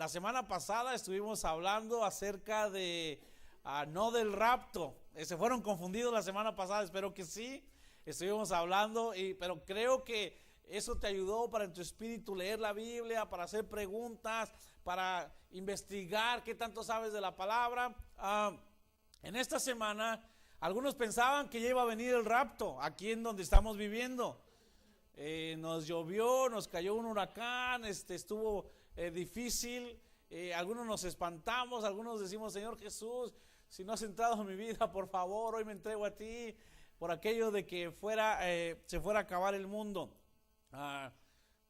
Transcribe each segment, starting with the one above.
La semana pasada estuvimos hablando acerca de, no del rapto. Se fueron confundidos la semana pasada, espero que sí. Estuvimos hablando, pero creo que eso te ayudó para en tu espíritu leer la Biblia, para hacer preguntas, para investigar qué tanto sabes de la palabra. En esta semana, algunos pensaban que ya iba a venir el rapto, aquí en donde estamos viviendo. Nos llovió, nos cayó un huracán, estuvo difícil, algunos nos espantamos, algunos decimos: Señor Jesús, si no has entrado en mi vida, por favor, hoy me entrego a ti, por aquello de que se fuera a acabar el mundo.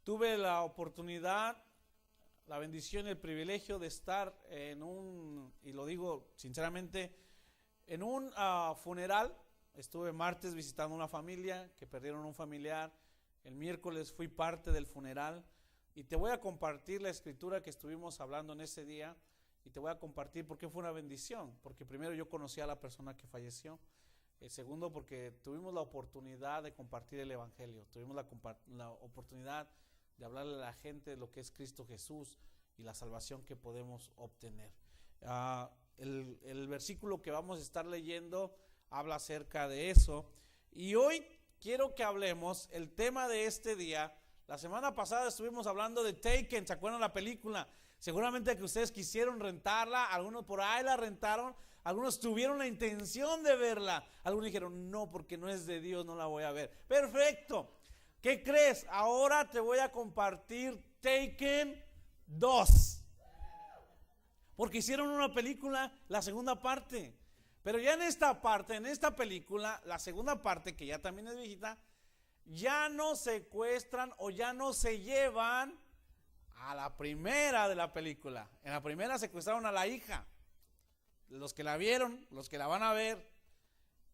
Tuve la oportunidad, la bendición y el privilegio de estar y lo digo sinceramente, en un funeral. Estuve martes visitando una familia que perdieron un familiar. El miércoles fui parte del funeral y te voy a compartir la escritura que estuvimos hablando en ese día, y te voy a compartir por qué fue una bendición. Porque primero, yo conocí a la persona que falleció. Segundo, porque tuvimos la oportunidad de compartir el evangelio, tuvimos la oportunidad de hablarle a la gente de lo que es Cristo Jesús y la salvación que podemos obtener. El versículo que vamos a estar leyendo habla acerca de eso, y hoy quiero que hablemos el tema de este día. La semana pasada estuvimos hablando de Taken, ¿se acuerdan la película? Seguramente que ustedes quisieron rentarla, algunos por ahí la rentaron, algunos tuvieron la intención de verla, algunos dijeron: no, porque no es de Dios, no la voy a ver. Perfecto. ¿Qué crees? Ahora te voy a compartir Taken 2, porque hicieron una película, la segunda parte. Pero ya en esta película, la segunda parte, que ya también es viejita, ya no secuestran o ya no se llevan a la primera de la película. En la primera secuestraron a la hija. Los que la vieron, los que la van a ver.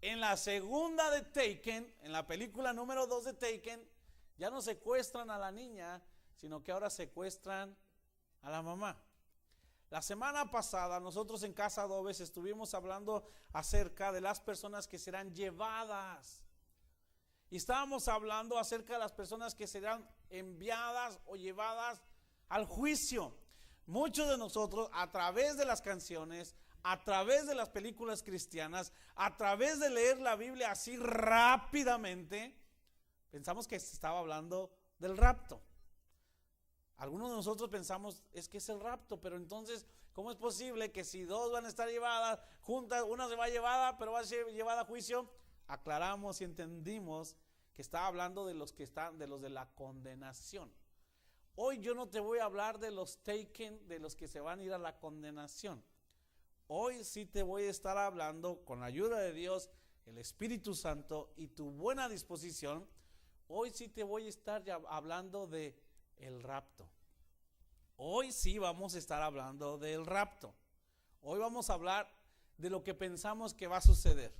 En la segunda de Taken, en la película número 2 de Taken, ya no secuestran a la niña, sino que ahora secuestran a la mamá. La semana pasada nosotros en Casa Adobes estuvimos hablando acerca de las personas que serán llevadas. Y estábamos hablando acerca de las personas que serán enviadas o llevadas al juicio. Muchos de nosotros, a través de las canciones, a través de las películas cristianas, a través de leer la Biblia así rápidamente, pensamos que se estaba hablando del rapto. Algunos de nosotros pensamos: es que es el rapto, pero entonces, ¿cómo es posible que si dos van a estar llevadas juntas, una se va llevada, pero va a ser llevada a juicio? Aclaramos y entendimos que estaba hablando de los de la condenación. Hoy yo no te voy a hablar de los taken, de los que se van a ir a la condenación. Hoy sí te voy a estar hablando, con la ayuda de Dios, el Espíritu Santo y tu buena disposición. Hoy sí te voy a estar hablando de el rapto. Hoy sí vamos a estar hablando del rapto. Hoy vamos a hablar de lo que pensamos que va a suceder.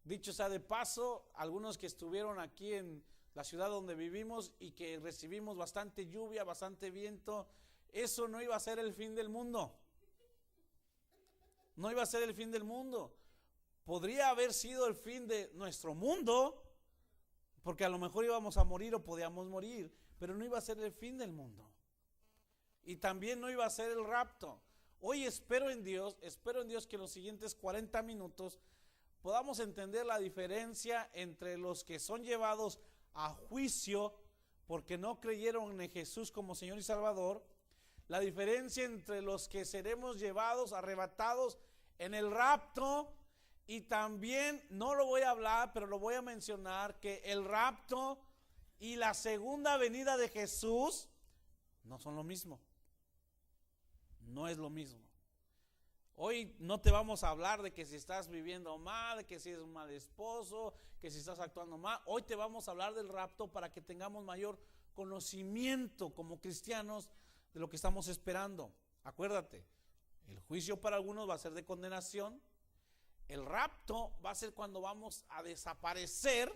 Dicho sea de paso, algunos que estuvieron aquí en la ciudad donde vivimos y que recibimos bastante lluvia, bastante viento, eso no iba a ser el fin del mundo. No iba a ser el fin del mundo. Podría haber sido el fin de nuestro mundo, porque a lo mejor íbamos a morir o podíamos morir, pero no iba a ser el fin del mundo. Y también no iba a ser el rapto. Hoy espero en Dios que en los siguientes 40 minutos podamos entender la diferencia entre los que son llevados a juicio porque no creyeron en Jesús como Señor y Salvador, la diferencia entre los que seremos llevados, arrebatados en el rapto, y también, no lo voy a hablar, pero lo voy a mencionar, que el rapto y la segunda venida de Jesús no son lo mismo. No es lo mismo. Hoy no te vamos a hablar de que si estás viviendo mal, que si eres un mal esposo, que si estás actuando mal. Hoy te vamos a hablar del rapto para que tengamos mayor conocimiento como cristianos de lo que estamos esperando. Acuérdate, el juicio para algunos va a ser de condenación. El rapto va a ser cuando vamos a desaparecer,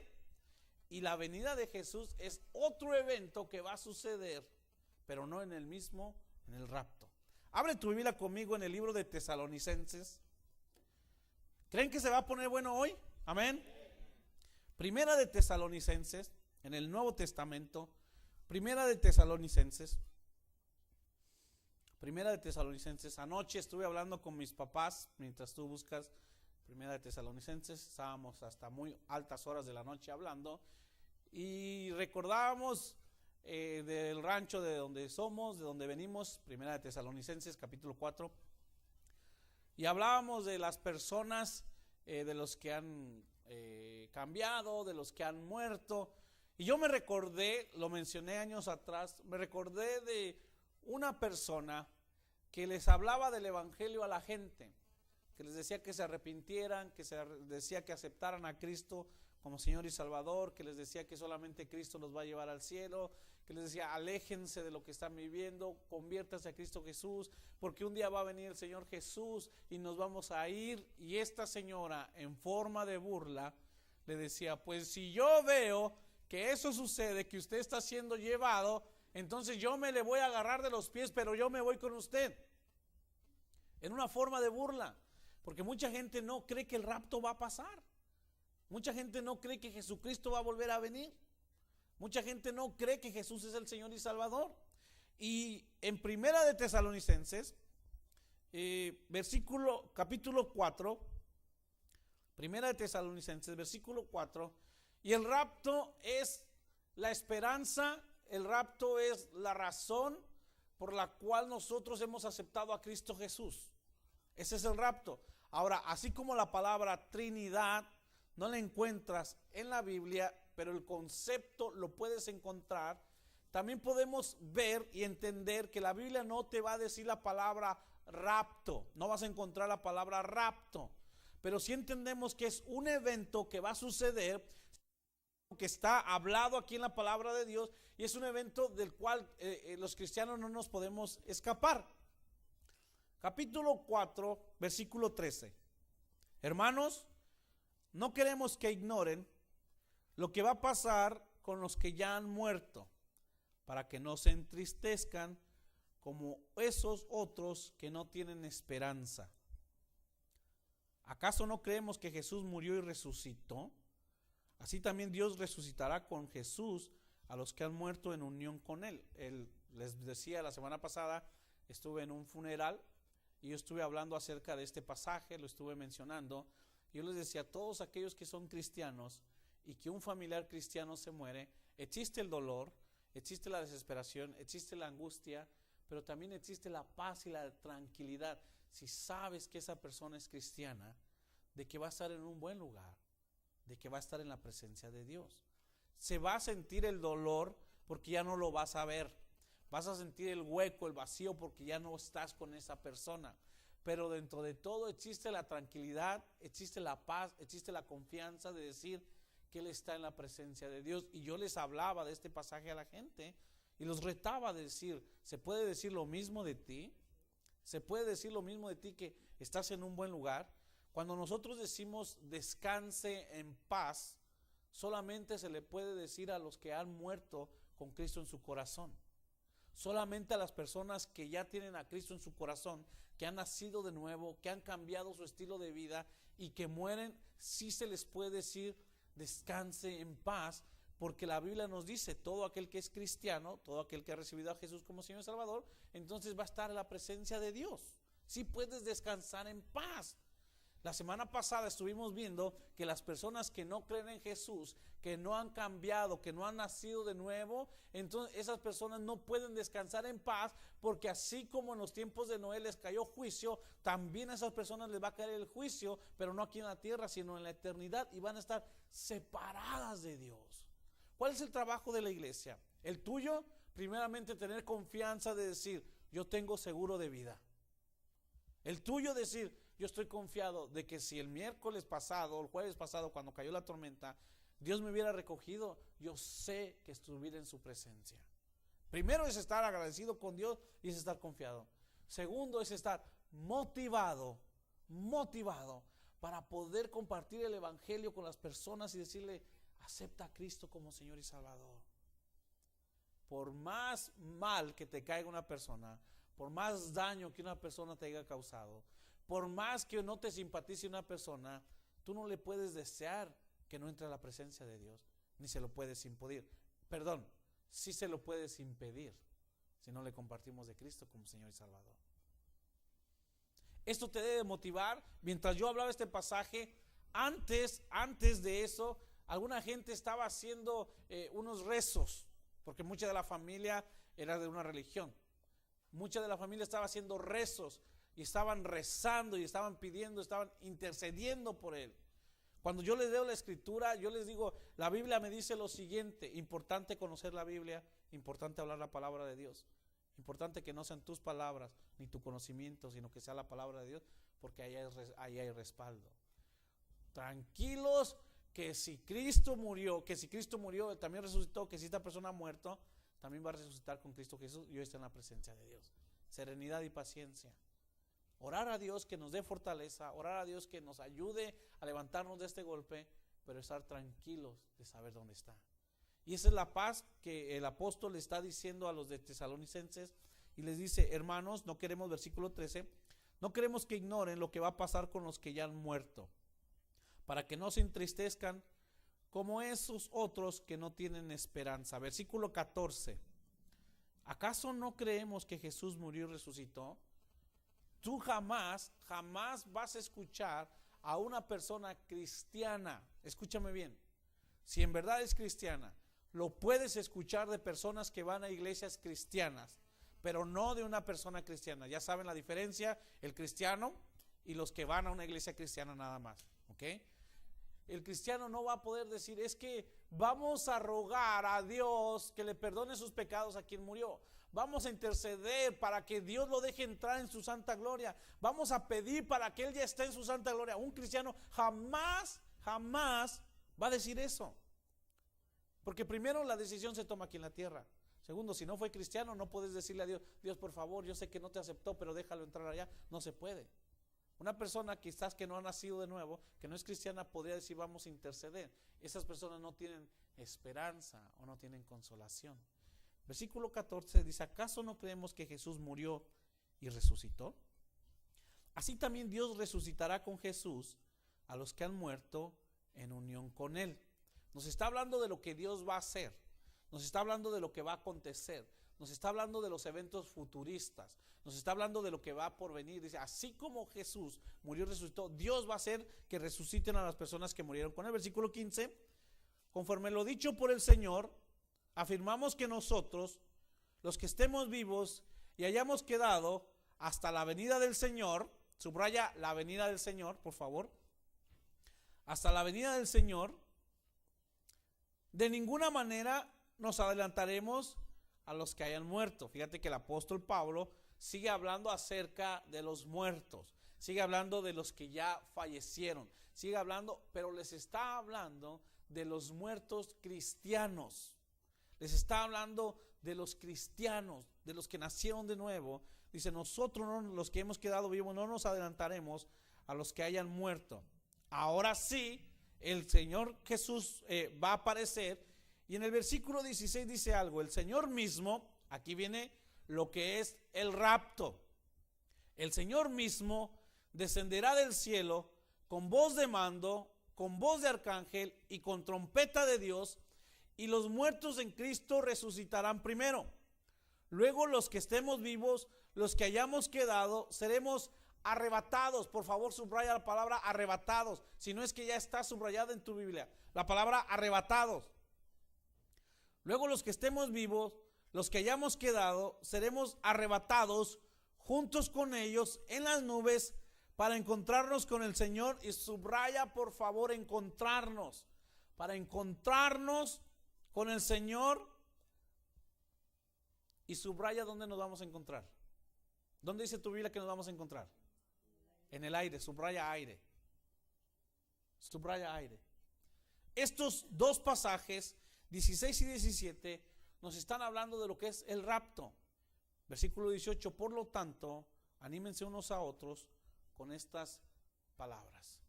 y la venida de Jesús es otro evento que va a suceder, pero no en el rapto. Abre tu Biblia conmigo en el libro de Tesalonicenses. ¿Creen que se va a poner bueno hoy? Amén. Primera de Tesalonicenses, en el Nuevo Testamento. Primera de Tesalonicenses. Primera de Tesalonicenses. Anoche estuve hablando con mis papás mientras tú buscas Primera de Tesalonicenses. Estábamos hasta muy altas horas de la noche hablando y recordábamos del rancho de donde somos, de donde venimos. Primera de Tesalonicenses capítulo 4. Y hablábamos de las personas, de los que han cambiado, de los que han muerto. Y yo me recordé, lo mencioné años atrás, me recordé de una persona que les hablaba del evangelio a la gente, que les decía que se arrepintieran, que decía que aceptaran a Cristo como Señor y Salvador, que les decía que solamente Cristo los va a llevar al cielo, que les decía aléjense de lo que están viviendo, conviértanse a Cristo Jesús, porque un día va a venir el Señor Jesús y nos vamos a ir. Y esta señora, en forma de burla, le decía, pues si yo veo que eso sucede, que usted está siendo llevado, entonces yo me le voy a agarrar de los pies, pero yo me voy con usted. En una forma de burla, porque mucha gente no cree que el rapto va a pasar. Mucha gente no cree que Jesucristo va a volver a venir. Mucha gente no cree que Jesús es el Señor y Salvador. Y en Primera de Tesalonicenses, capítulo 4, Primera de Tesalonicenses, versículo 4, y el rapto es la esperanza, el rapto es la razón por la cual nosotros hemos aceptado a Cristo Jesús. Ese es el rapto. Ahora, así como la palabra Trinidad no la encuentras en la Biblia, pero el concepto lo puedes encontrar, también podemos ver y entender que la Biblia no te va a decir la palabra rapto, no vas a encontrar la palabra rapto, pero sí entendemos que es un evento que va a suceder, que está hablado aquí en la palabra de Dios, y es un evento del cual los cristianos no nos podemos escapar. Capítulo 4, versículo 13. Hermanos, no queremos que ignoren lo que va a pasar con los que ya han muerto, para que no se entristezcan como esos otros que no tienen esperanza. ¿Acaso no creemos que Jesús murió y resucitó? Así también Dios resucitará con Jesús a los que han muerto en unión con Él. Les decía la semana pasada, estuve en un funeral y yo estuve hablando acerca de este pasaje, lo estuve mencionando. Yo les decía, a todos aquellos que son cristianos y que un familiar cristiano se muere, existe el dolor, existe la desesperación, existe la angustia, pero también existe la paz y la tranquilidad. Si sabes que esa persona es cristiana, de que va a estar en un buen lugar, de que va a estar en la presencia de Dios. Se va a sentir el dolor porque ya no lo vas a ver. Vas a sentir el hueco, el vacío, porque ya no estás con esa persona. Pero dentro de todo existe la tranquilidad, existe la paz, existe la confianza de decir que Él está en la presencia de Dios. Y yo les hablaba de este pasaje a la gente y los retaba a decir, ¿se puede decir lo mismo de ti? ¿Se puede decir lo mismo de ti, que estás en un buen lugar? Cuando nosotros decimos descanse en paz, solamente se le puede decir a los que han muerto con Cristo en su corazón. Solamente a las personas que ya tienen a Cristo en su corazón, que han nacido de nuevo, que han cambiado su estilo de vida y que mueren, sí se les puede decir descanse en paz, porque la Biblia nos dice, todo aquel que es cristiano, todo aquel que ha recibido a Jesús como Señor y Salvador, entonces va a estar en la presencia de Dios. Sí puedes descansar en paz. La semana pasada estuvimos viendo que las personas que no creen en Jesús, que no han cambiado, que no han nacido de nuevo, entonces esas personas no pueden descansar en paz, porque así como en los tiempos de Noé les cayó juicio, también a esas personas les va a caer el juicio, pero no aquí en la tierra, sino en la eternidad, y van a estar separadas de Dios. ¿Cuál es el trabajo de la iglesia? El tuyo, primeramente, tener confianza de decir, yo tengo seguro de vida. El tuyo, decir, yo estoy confiado de que si el miércoles pasado, el jueves pasado, cuando cayó la tormenta, Dios me hubiera recogido, yo sé que estuviera en su presencia. Primero es estar agradecido con Dios y es estar confiado. Segundo es estar motivado para poder compartir el evangelio con las personas y decirle, acepta a Cristo como Señor y Salvador. Por más mal que te caiga una persona, por más daño que una persona te haya causado, por más que no te simpatice una persona, tú no le puedes desear que no entre a la presencia de Dios, ni se lo puedes impedir. Perdón, sí se lo puedes impedir. si no le compartimos de Cristo como Señor y Salvador. Esto te debe motivar. Mientras yo hablaba este pasaje, antes de eso, alguna gente estaba haciendo unos rezos, porque mucha de la familia era de una religión. Mucha de la familia estaba haciendo rezos y estaban rezando y estaban pidiendo, estaban intercediendo por él. Cuando yo les leo la escritura, yo les digo, la Biblia me dice lo siguiente: importante conocer la Biblia, importante hablar la palabra de Dios, importante que no sean tus palabras ni tu conocimiento, sino que sea la palabra de Dios, porque ahí hay respaldo. Tranquilos, que si Cristo murió, también resucitó, que si esta persona ha muerto, también va a resucitar con Cristo Jesús y hoy está en la presencia de Dios. Serenidad y paciencia. Orar a Dios que nos dé fortaleza, orar a Dios que nos ayude a levantarnos de este golpe, pero estar tranquilos de saber dónde está. Y esa es la paz que el apóstol le está diciendo a los de Tesalonicenses, y les dice: hermanos, no queremos, versículo 13, no queremos que ignoren lo que va a pasar con los que ya han muerto, para que no se entristezcan como esos otros que no tienen esperanza. Versículo 14, ¿acaso no creemos que Jesús murió y resucitó? Tú jamás vas a escuchar a una persona cristiana, escúchame bien, si en verdad es cristiana, lo puedes escuchar de personas que van a iglesias cristianas, pero no de una persona cristiana. Ya saben la diferencia, el cristiano y los que van a una iglesia cristiana nada más, ¿ok? El cristiano no va a poder decir: es que vamos a rogar a Dios que le perdone sus pecados a quien murió. Vamos a interceder para que Dios lo deje entrar en su santa gloria. Vamos a pedir para que Él ya esté en su santa gloria. Un cristiano jamás va a decir eso. Porque primero, la decisión se toma aquí en la tierra. Segundo, si no fue cristiano, no puedes decirle a Dios: Dios, por favor, yo sé que no te aceptó, pero déjalo entrar allá. No se puede. Una persona quizás que no ha nacido de nuevo, que no es cristiana, podría decir: vamos a interceder. Esas personas no tienen esperanza o no tienen consolación. Versículo 14 dice: ¿acaso no creemos que Jesús murió y resucitó? Así también Dios resucitará con Jesús a los que han muerto en unión con Él. Nos está hablando de lo que Dios va a hacer. Nos está hablando de lo que va a acontecer. Nos está hablando de los eventos futuristas. Nos está hablando de lo que va por venir. Dice: así como Jesús murió y resucitó, Dios va a hacer que resuciten a las personas que murieron con Él. Versículo 15: conforme lo dicho por el Señor, afirmamos que nosotros, los que estemos vivos y hayamos quedado hasta la venida del Señor, subraya la venida del Señor, por favor, hasta la venida del Señor, de ninguna manera nos adelantaremos a los que hayan muerto. Fíjate que el apóstol Pablo sigue hablando acerca de los muertos, sigue hablando de los que ya fallecieron, sigue hablando, pero les está hablando de los muertos cristianos. Les está hablando de los cristianos, de los que nacieron de nuevo. Dice: nosotros, los que hemos quedado vivos, no nos adelantaremos a los que hayan muerto. Ahora sí, el Señor Jesús va a aparecer. Y en el versículo 16 dice algo: el Señor mismo, aquí viene lo que es el rapto. El Señor mismo descenderá del cielo con voz de mando, con voz de arcángel y con trompeta de Dios, y los muertos en Cristo resucitarán primero. Luego los que estemos vivos, los que hayamos quedado, seremos arrebatados. Por favor, subraya la palabra arrebatados, si no es que ya está subrayada en tu Biblia, la palabra arrebatados. Luego los que estemos vivos, los que hayamos quedado, seremos arrebatados juntos con ellos en las nubes para encontrarnos con el Señor. Y subraya, por favor, encontrarnos, para encontrarnos con el Señor. Y subraya dónde nos vamos a encontrar. ¿Dónde dice tu Biblia que nos vamos a encontrar? En el aire, subraya aire. Subraya aire. Estos dos pasajes, 16 y 17, nos están hablando de lo que es el rapto. Versículo 18: por lo tanto, anímense unos a otros con estas palabras.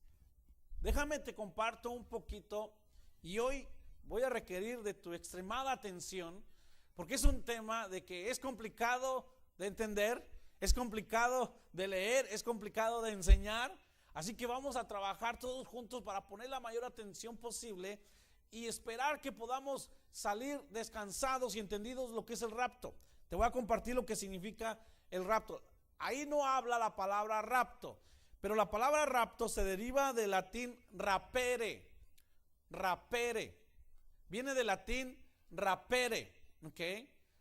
Déjame te comparto un poquito, y hoy voy a requerir de tu extremada atención, porque es un tema de que es complicado de entender, es complicado de leer, es complicado de enseñar. Así que vamos a trabajar todos juntos para poner la mayor atención posible y esperar que podamos salir descansados y entendidos lo que es el rapto. Te voy a compartir lo que significa el rapto. Ahí no habla la palabra rapto, pero la palabra rapto se deriva del latín rapere. Rapere. Viene del latín rapere. ¿Ok?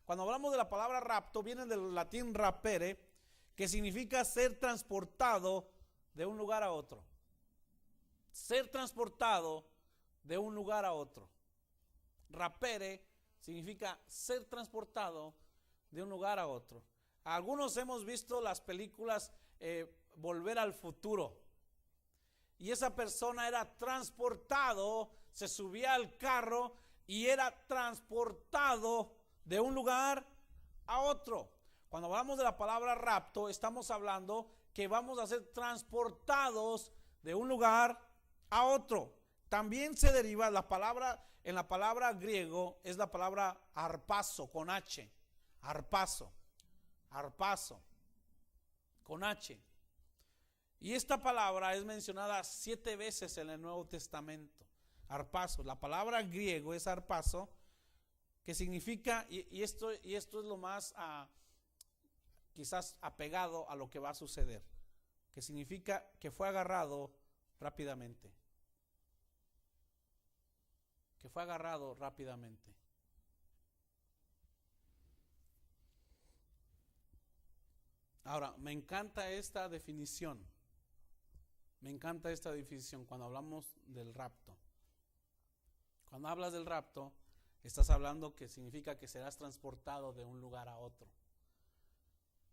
Cuando hablamos de la palabra rapto, viene del latín rapere, que significa ser transportado de un lugar a otro. Ser transportado de un lugar a otro. Rapere significa ser transportado de un lugar a otro. Algunos hemos visto las películas Volver al Futuro. Y esa persona era transportado, se subía al carro y era transportado de un lugar a otro. Cuando hablamos de la palabra rapto, estamos hablando que vamos a ser transportados de un lugar a otro. También se deriva la palabra, en la palabra griego es la palabra harpazo con H. Harpazo con H. Y esta palabra es mencionada 7 veces en el Nuevo Testamento. Harpazo. La palabra griego es harpazo, que significa, y esto es lo más quizás apegado a lo que va a suceder, que significa que fue agarrado rápidamente. Que fue agarrado rápidamente. Ahora, me encanta esta definición. Me encanta esta definición cuando hablamos del rapto. Cuando hablas del rapto, estás hablando que significa que serás transportado de un lugar a otro.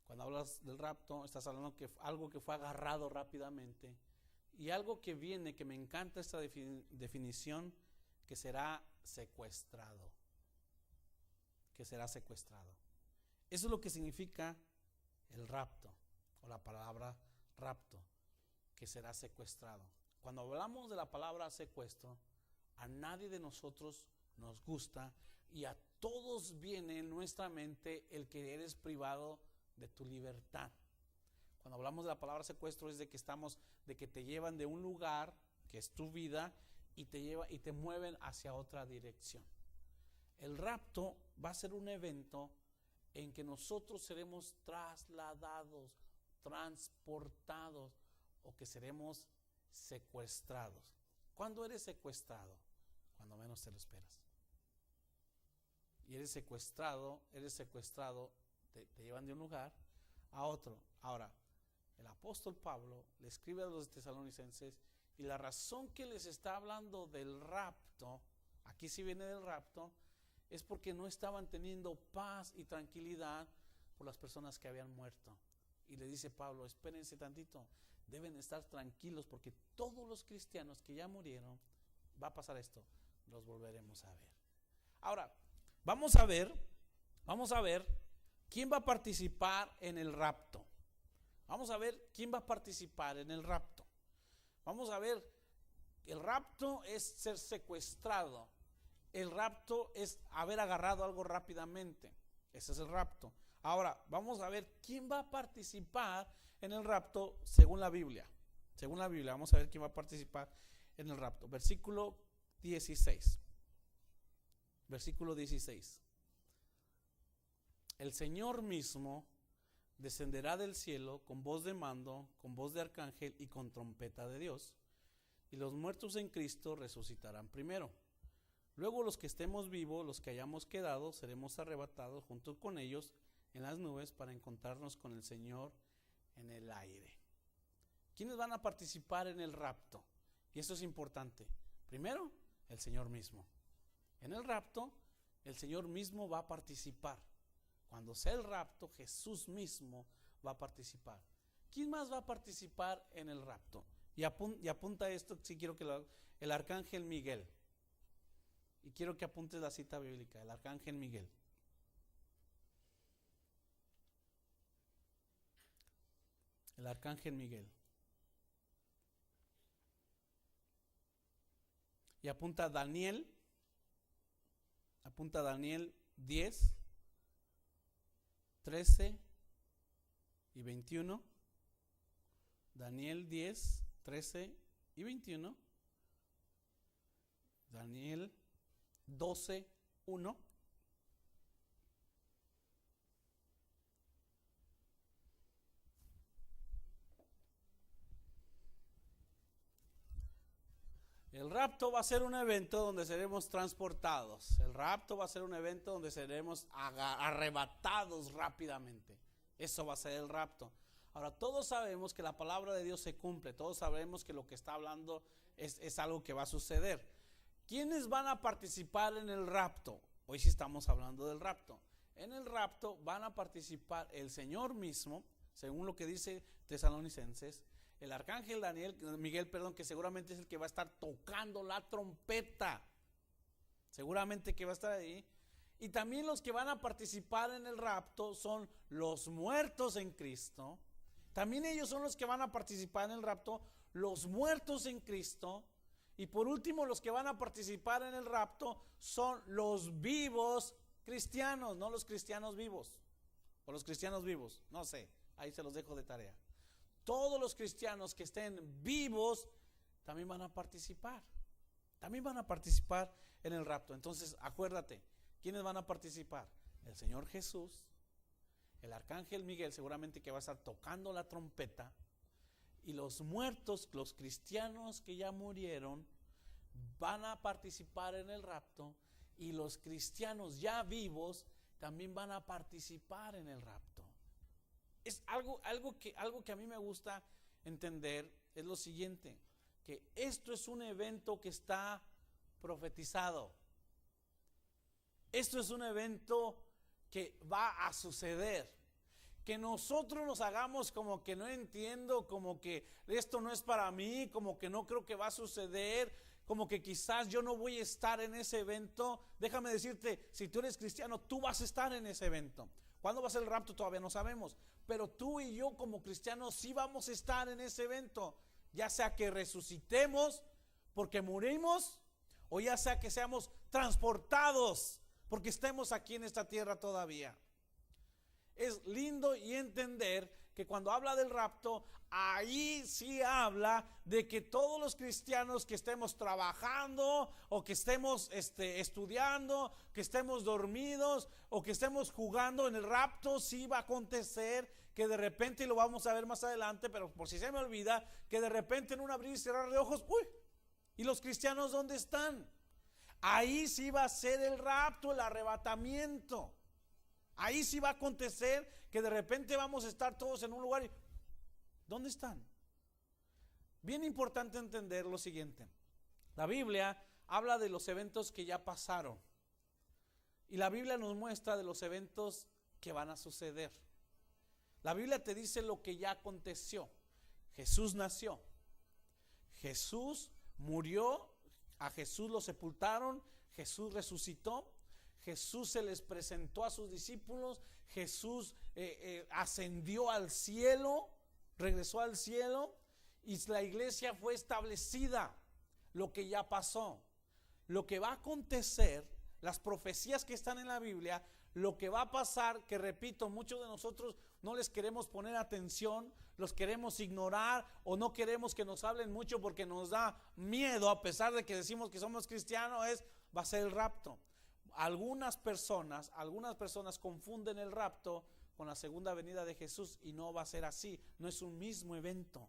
Cuando hablas del rapto, estás hablando que algo que fue agarrado rápidamente y algo que viene, que me encanta esta definición, que será secuestrado. Que será secuestrado. Eso es lo que significa el rapto, o la palabra rapto, que será secuestrado. Cuando hablamos de la palabra secuestro, a nadie de nosotros nos gusta y a todos viene en nuestra mente el que eres privado de tu libertad. Cuando hablamos de la palabra secuestro es de que te llevan de un lugar que es tu vida y te mueven hacia otra dirección. El rapto va a ser un evento en que nosotros seremos trasladados, transportados o que seremos secuestrados. ¿Cuándo eres secuestrado? Cuando menos te lo esperas. Y eres secuestrado, te llevan de un lugar a otro. Ahora, el apóstol Pablo le escribe a los tesalonicenses y la razón que les está hablando del rapto, aquí sí viene del rapto, es porque no estaban teniendo paz y tranquilidad por las personas que habían muerto. Y le dice Pablo, espérense tantito, deben estar tranquilos porque todos los cristianos que ya murieron, va a pasar esto, los volveremos a ver. Ahora, vamos a ver quién va a participar en el rapto. Vamos a ver quién va a participar en el rapto. Vamos a ver, el rapto es ser secuestrado. El rapto es haber agarrado algo rápidamente. Ese es el rapto. Ahora, vamos a ver quién va a participar en el rapto según la Biblia. Según la Biblia, vamos a ver quién va a participar en el rapto. Versículo 16. Versículo 16. El Señor mismo descenderá del cielo con voz de mando, con voz de arcángel y con trompeta de Dios. Y los muertos en Cristo resucitarán primero. Luego los que estemos vivos, los que hayamos quedado, seremos arrebatados junto con ellos en las nubes para encontrarnos con el Señor en el aire. ¿Quiénes van a participar en el rapto? Y eso es importante. Primero, el Señor mismo. En el rapto, el Señor mismo va a participar. Cuando sea el rapto, Jesús mismo va a participar. ¿Quién más va a participar en el rapto? Y apunta esto, si quiero que el arcángel Miguel. Y quiero que apuntes la cita bíblica, el arcángel Miguel. El arcángel Miguel. Y apunta Daniel 10, 13 y 21. Daniel 10, 13 y 21. Daniel 12, 1. El rapto va a ser un evento donde seremos transportados. El rapto va a ser un evento donde seremos arrebatados rápidamente. Eso va a ser el rapto. Ahora, todos sabemos que la palabra de Dios se cumple. Todos sabemos que lo que está hablando es algo que va a suceder. ¿Quiénes van a participar en el rapto? Hoy sí estamos hablando del rapto. En el rapto van a participar el Señor mismo, según lo que dice Tesalonicenses, el arcángel Miguel, que seguramente es el que va a estar tocando la trompeta, seguramente que va a estar ahí. Y también los que van a participar en el rapto son los muertos en Cristo. También ellos son los que van a participar en el rapto, los muertos en Cristo. Y por último, los que van a participar en el rapto son los vivos cristianos, no los cristianos vivos, o los cristianos vivos, no sé, ahí se los dejo de tarea. Todos los cristianos que estén vivos también van a participar en el rapto. Entonces, acuérdate, ¿quiénes van a participar? El Señor Jesús, el arcángel Miguel, seguramente que va a estar tocando la trompeta, y los muertos, los cristianos que ya murieron, van a participar en el rapto, y los cristianos ya vivos también van a participar en el rapto. Es algo que a mí me gusta entender, es lo siguiente, que esto es un evento que está profetizado. Esto es un evento que va a suceder. Que nosotros nos hagamos como que no entiendo, como que esto no es para mí, como que no creo que va a suceder, como que quizás yo no voy a estar en ese evento. Déjame decirte, si tú eres cristiano, tú vas a estar en ese evento. ¿Cuándo va a ser el rapto? Todavía no sabemos, pero tú y yo como cristianos sí vamos a estar en ese evento, ya sea que resucitemos porque morimos, o ya sea que seamos transportados porque estemos aquí en esta tierra todavía. Es lindo y entender que cuando habla del rapto, ahí sí habla de que todos los cristianos que estemos trabajando, o que estemos estudiando, que estemos dormidos, o que estemos jugando, en el rapto sí va a acontecer que de repente, y lo vamos a ver más adelante, pero por si se me olvida, que de repente en un abrir y cerrar de ojos, ¿y los cristianos dónde están? Ahí sí va a ser el rapto, el arrebatamiento. Ahí sí va a acontecer que de repente vamos a estar todos en un lugar y ¿dónde están? Bien importante entender lo siguiente. La Biblia habla de los eventos que ya pasaron, y la Biblia nos muestra de los eventos que van a suceder. La Biblia te dice lo que ya aconteció. Jesús nació, Jesús murió, a Jesús lo sepultaron, Jesús resucitó, Jesús se les presentó a sus discípulos, Jesús ascendió al cielo, regresó al cielo, y la iglesia fue establecida. Lo que ya pasó, lo que va a acontecer, las profecías que están en la Biblia, lo que va a pasar, que repito, muchos de nosotros no les queremos poner atención, los queremos ignorar, o no queremos que nos hablen mucho porque nos da miedo, a pesar de que decimos que somos cristianos, va a ser el rapto. Algunas personas confunden el rapto con la segunda venida de Jesús, y no va a ser así, no es un mismo evento.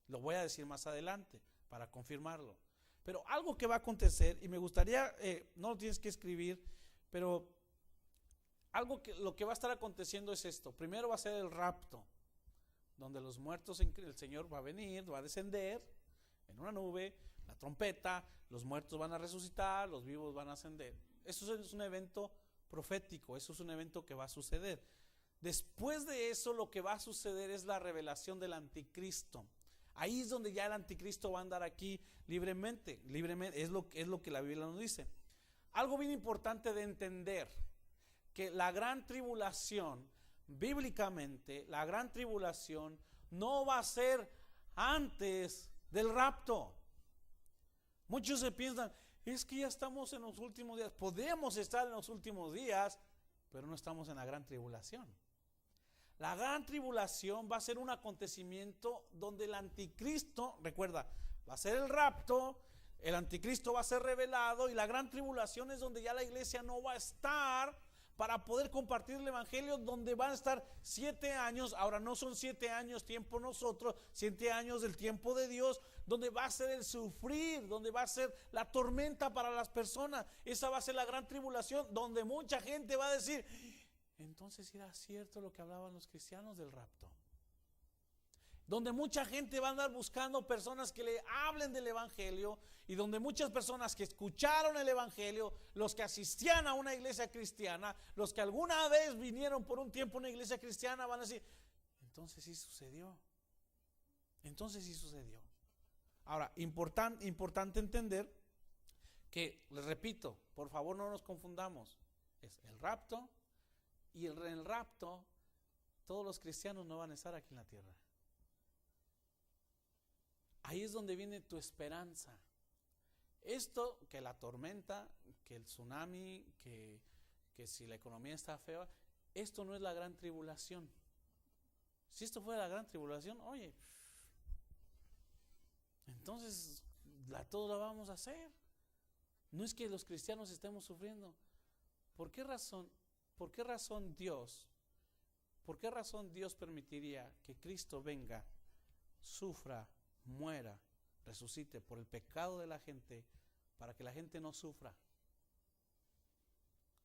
Lo voy a decir más adelante para confirmarlo. Pero algo que va a acontecer, y me gustaría, no lo tienes que escribir, pero lo que va a estar aconteciendo es esto. Primero va a ser el rapto, donde los muertos, el Señor va a venir, va a descender en una nube, la trompeta, los muertos van a resucitar, los vivos van a ascender. Eso es un evento profético, eso es un evento que va a suceder. Después de eso, lo que va a suceder es la revelación del anticristo. Ahí es donde ya el anticristo va a andar aquí libremente, es lo que la Biblia nos dice. Algo bien importante de entender, que la gran tribulación, bíblicamente, la gran tribulación no va a ser antes del rapto. Muchos se piensan, es que ya estamos en los últimos días. Podemos estar en los últimos días, pero no estamos en la gran tribulación. La gran tribulación va a ser un acontecimiento donde el anticristo, recuerda, va a ser el rapto, el anticristo va a ser revelado, y la gran tribulación es donde ya la iglesia no va a estar para poder compartir el evangelio, donde van a estar 7 años. Ahora no son 7 años tiempo nosotros, 7 años del tiempo de Dios, donde va a ser el sufrir, donde va a ser la tormenta para las personas. Esa va a ser la gran tribulación, donde mucha gente va a decir: entonces era cierto lo que hablaban los cristianos del rapto. Donde mucha gente va a andar buscando personas que le hablen del evangelio, y donde muchas personas que escucharon el evangelio, los que asistían a una iglesia cristiana, los que alguna vez vinieron por un tiempo a una iglesia cristiana, van a decir: entonces sí sucedió. Entonces sí sucedió. Ahora, importante entender que, les repito, por favor no nos confundamos, es el rapto, y en el rapto todos los cristianos no van a estar aquí en la tierra. Ahí es donde viene tu esperanza. Esto, que la tormenta, que el tsunami, que si la economía está fea, esto no es la gran tribulación. Si esto fuera la gran tribulación, oye, entonces todo lo vamos a hacer. No es que los cristianos estemos sufriendo. ¿Por qué razón Dios permitiría que Cristo venga, sufra, muera, resucite por el pecado de la gente, para que la gente no sufra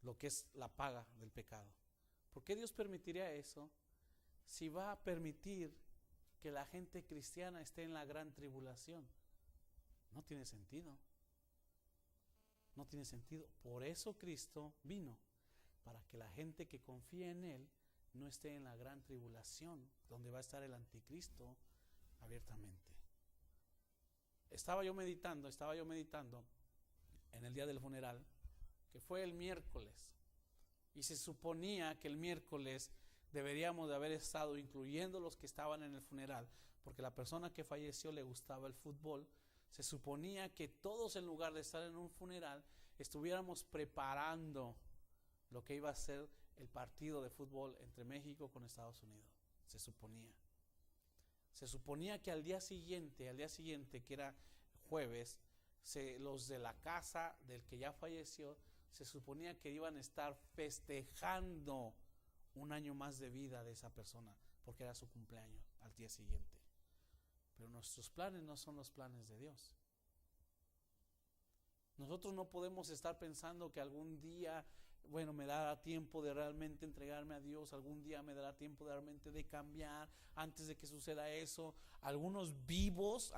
lo que es la paga del pecado? ¿Por qué Dios permitiría eso si va a permitir que la gente cristiana esté en la gran tribulación? No tiene sentido. No tiene sentido. Por eso Cristo vino, para que la gente que confía en Él no esté en la gran tribulación, donde va a estar el anticristo abiertamente. Estaba yo meditando en el día del funeral, que fue el miércoles, y se suponía que el miércoles deberíamos de haber estado incluyendo los que estaban en el funeral, porque la persona que falleció le gustaba el fútbol. Se suponía que todos, en lugar de estar en un funeral, estuviéramos preparando lo que iba a ser el partido de fútbol entre México con Estados Unidos. Se suponía que al día siguiente, que era jueves, los de la casa del que ya falleció, se suponía que iban a estar festejando un año más de vida de esa persona, porque era su cumpleaños al día siguiente. Pero nuestros planes no son los planes de Dios. Nosotros no podemos estar pensando que algún día, bueno, me dará tiempo de realmente entregarme a Dios, algún día me dará tiempo de realmente de cambiar antes de que suceda eso. Algunos vivos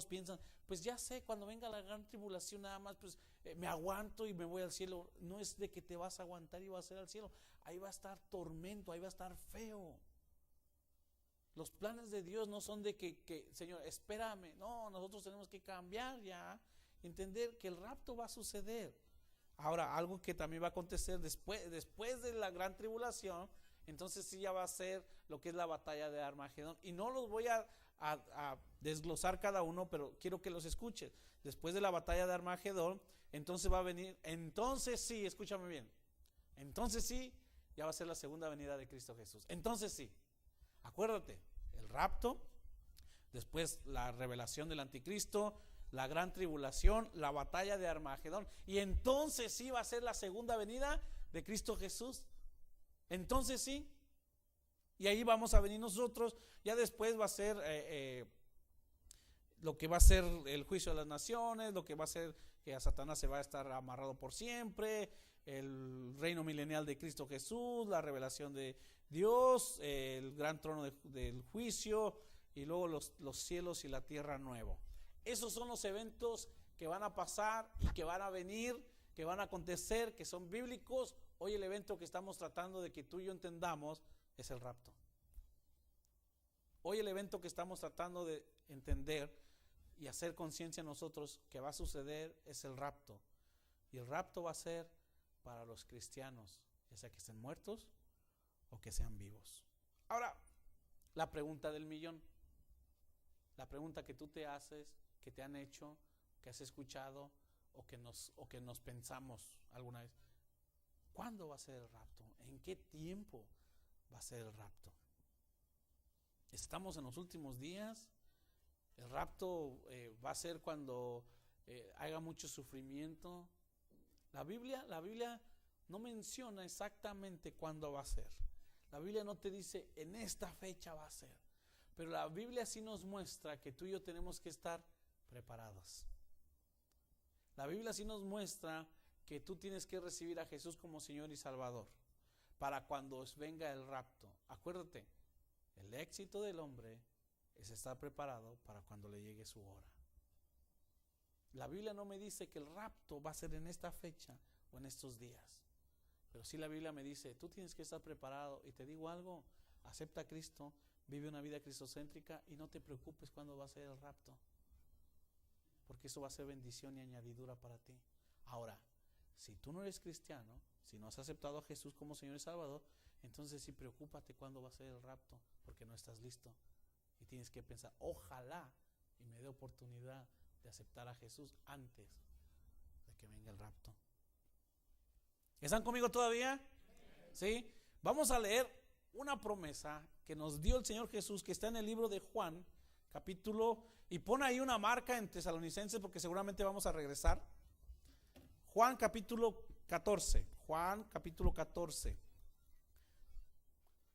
piensan: pues ya sé, cuando venga la gran tribulación nada más pues me aguanto y me voy al cielo. No es de que te vas a aguantar y vas a ir al cielo. Ahí va a estar tormento, ahí va a estar feo. Los planes de Dios no son de que Señor, espérame. No, nosotros tenemos que cambiar ya, entender que el rapto va a suceder. Ahora, algo que también va a acontecer después de la gran tribulación, entonces sí ya va a ser lo que es la batalla de Armagedón. Y no los voy a desglosar cada uno, pero quiero que los escuches. Después de la batalla de Armagedón, entonces va a venir, entonces sí, escúchame bien, entonces sí, ya va a ser la segunda venida de Cristo Jesús. Entonces sí, acuérdate, el rapto, después la revelación del anticristo, la gran tribulación, la batalla de Armagedón, y entonces sí va a ser la segunda venida de Cristo Jesús. Entonces sí, y ahí vamos a venir nosotros. Ya después va a ser lo que va a ser el juicio de las naciones, lo que va a ser que a Satanás se va a estar amarrado por siempre, el reino milenial de Cristo Jesús, la revelación de Dios, el gran trono del juicio, y luego los cielos y la tierra nuevo. Esos son los eventos que van a pasar y que van a venir, que van a acontecer, que son bíblicos. Hoy el evento que estamos tratando de que tú y yo entendamos es el rapto. Hoy el evento que estamos tratando de entender y hacer conciencia nosotros que va a suceder es el rapto. Y el rapto va a ser para los cristianos, ya sea que estén muertos o que sean vivos. Ahora, la pregunta del millón. La pregunta que tú te haces, que te han hecho, que has escuchado o que nos pensamos alguna vez. ¿Cuándo va a ser el rapto? ¿En qué tiempo va a ser el rapto? Estamos en los últimos días. El rapto va a ser cuando haya mucho sufrimiento. La Biblia no menciona exactamente cuándo va a ser. La Biblia no te dice en esta fecha va a ser, pero la Biblia sí nos muestra que tú y yo tenemos que estar preparados. La Biblia sí nos muestra que tú tienes que recibir a Jesús como Señor y Salvador para cuando venga el rapto. Acuérdate, el éxito del hombre es estar preparado para cuando le llegue su hora. La Biblia no me dice que el rapto va a ser en esta fecha o en estos días, pero sí la Biblia me dice, tú tienes que estar preparado. Y te digo algo, acepta a Cristo, vive una vida cristocéntrica y no te preocupes cuándo va a ser el rapto, porque eso va a ser bendición y añadidura para ti. Ahora, si tú no eres cristiano, si no has aceptado a Jesús como Señor y Salvador, entonces sí preocúpate cuándo va a ser el rapto, porque no estás listo. Y tienes que pensar, ojalá y me dé oportunidad de aceptar a Jesús antes de que venga el rapto. ¿Están conmigo todavía? ¿Sí? Vamos a leer una promesa que nos dio el Señor Jesús, que está en el libro de Juan, capítulo, y pon ahí una marca en Tesalonicenses porque seguramente vamos a regresar. Juan capítulo 14. Juan capítulo 14.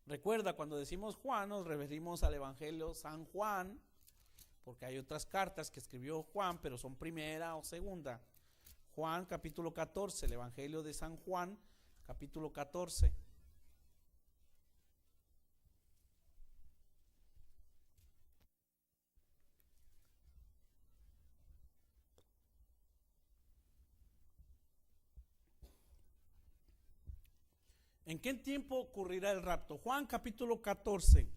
Recuerda, cuando decimos Juan nos referimos al Evangelio San Juan, porque hay otras cartas que escribió Juan, pero son primera o segunda. Juan capítulo 14, el Evangelio de San Juan, capítulo 14. ¿En qué tiempo ocurrirá el rapto? Juan capítulo 14.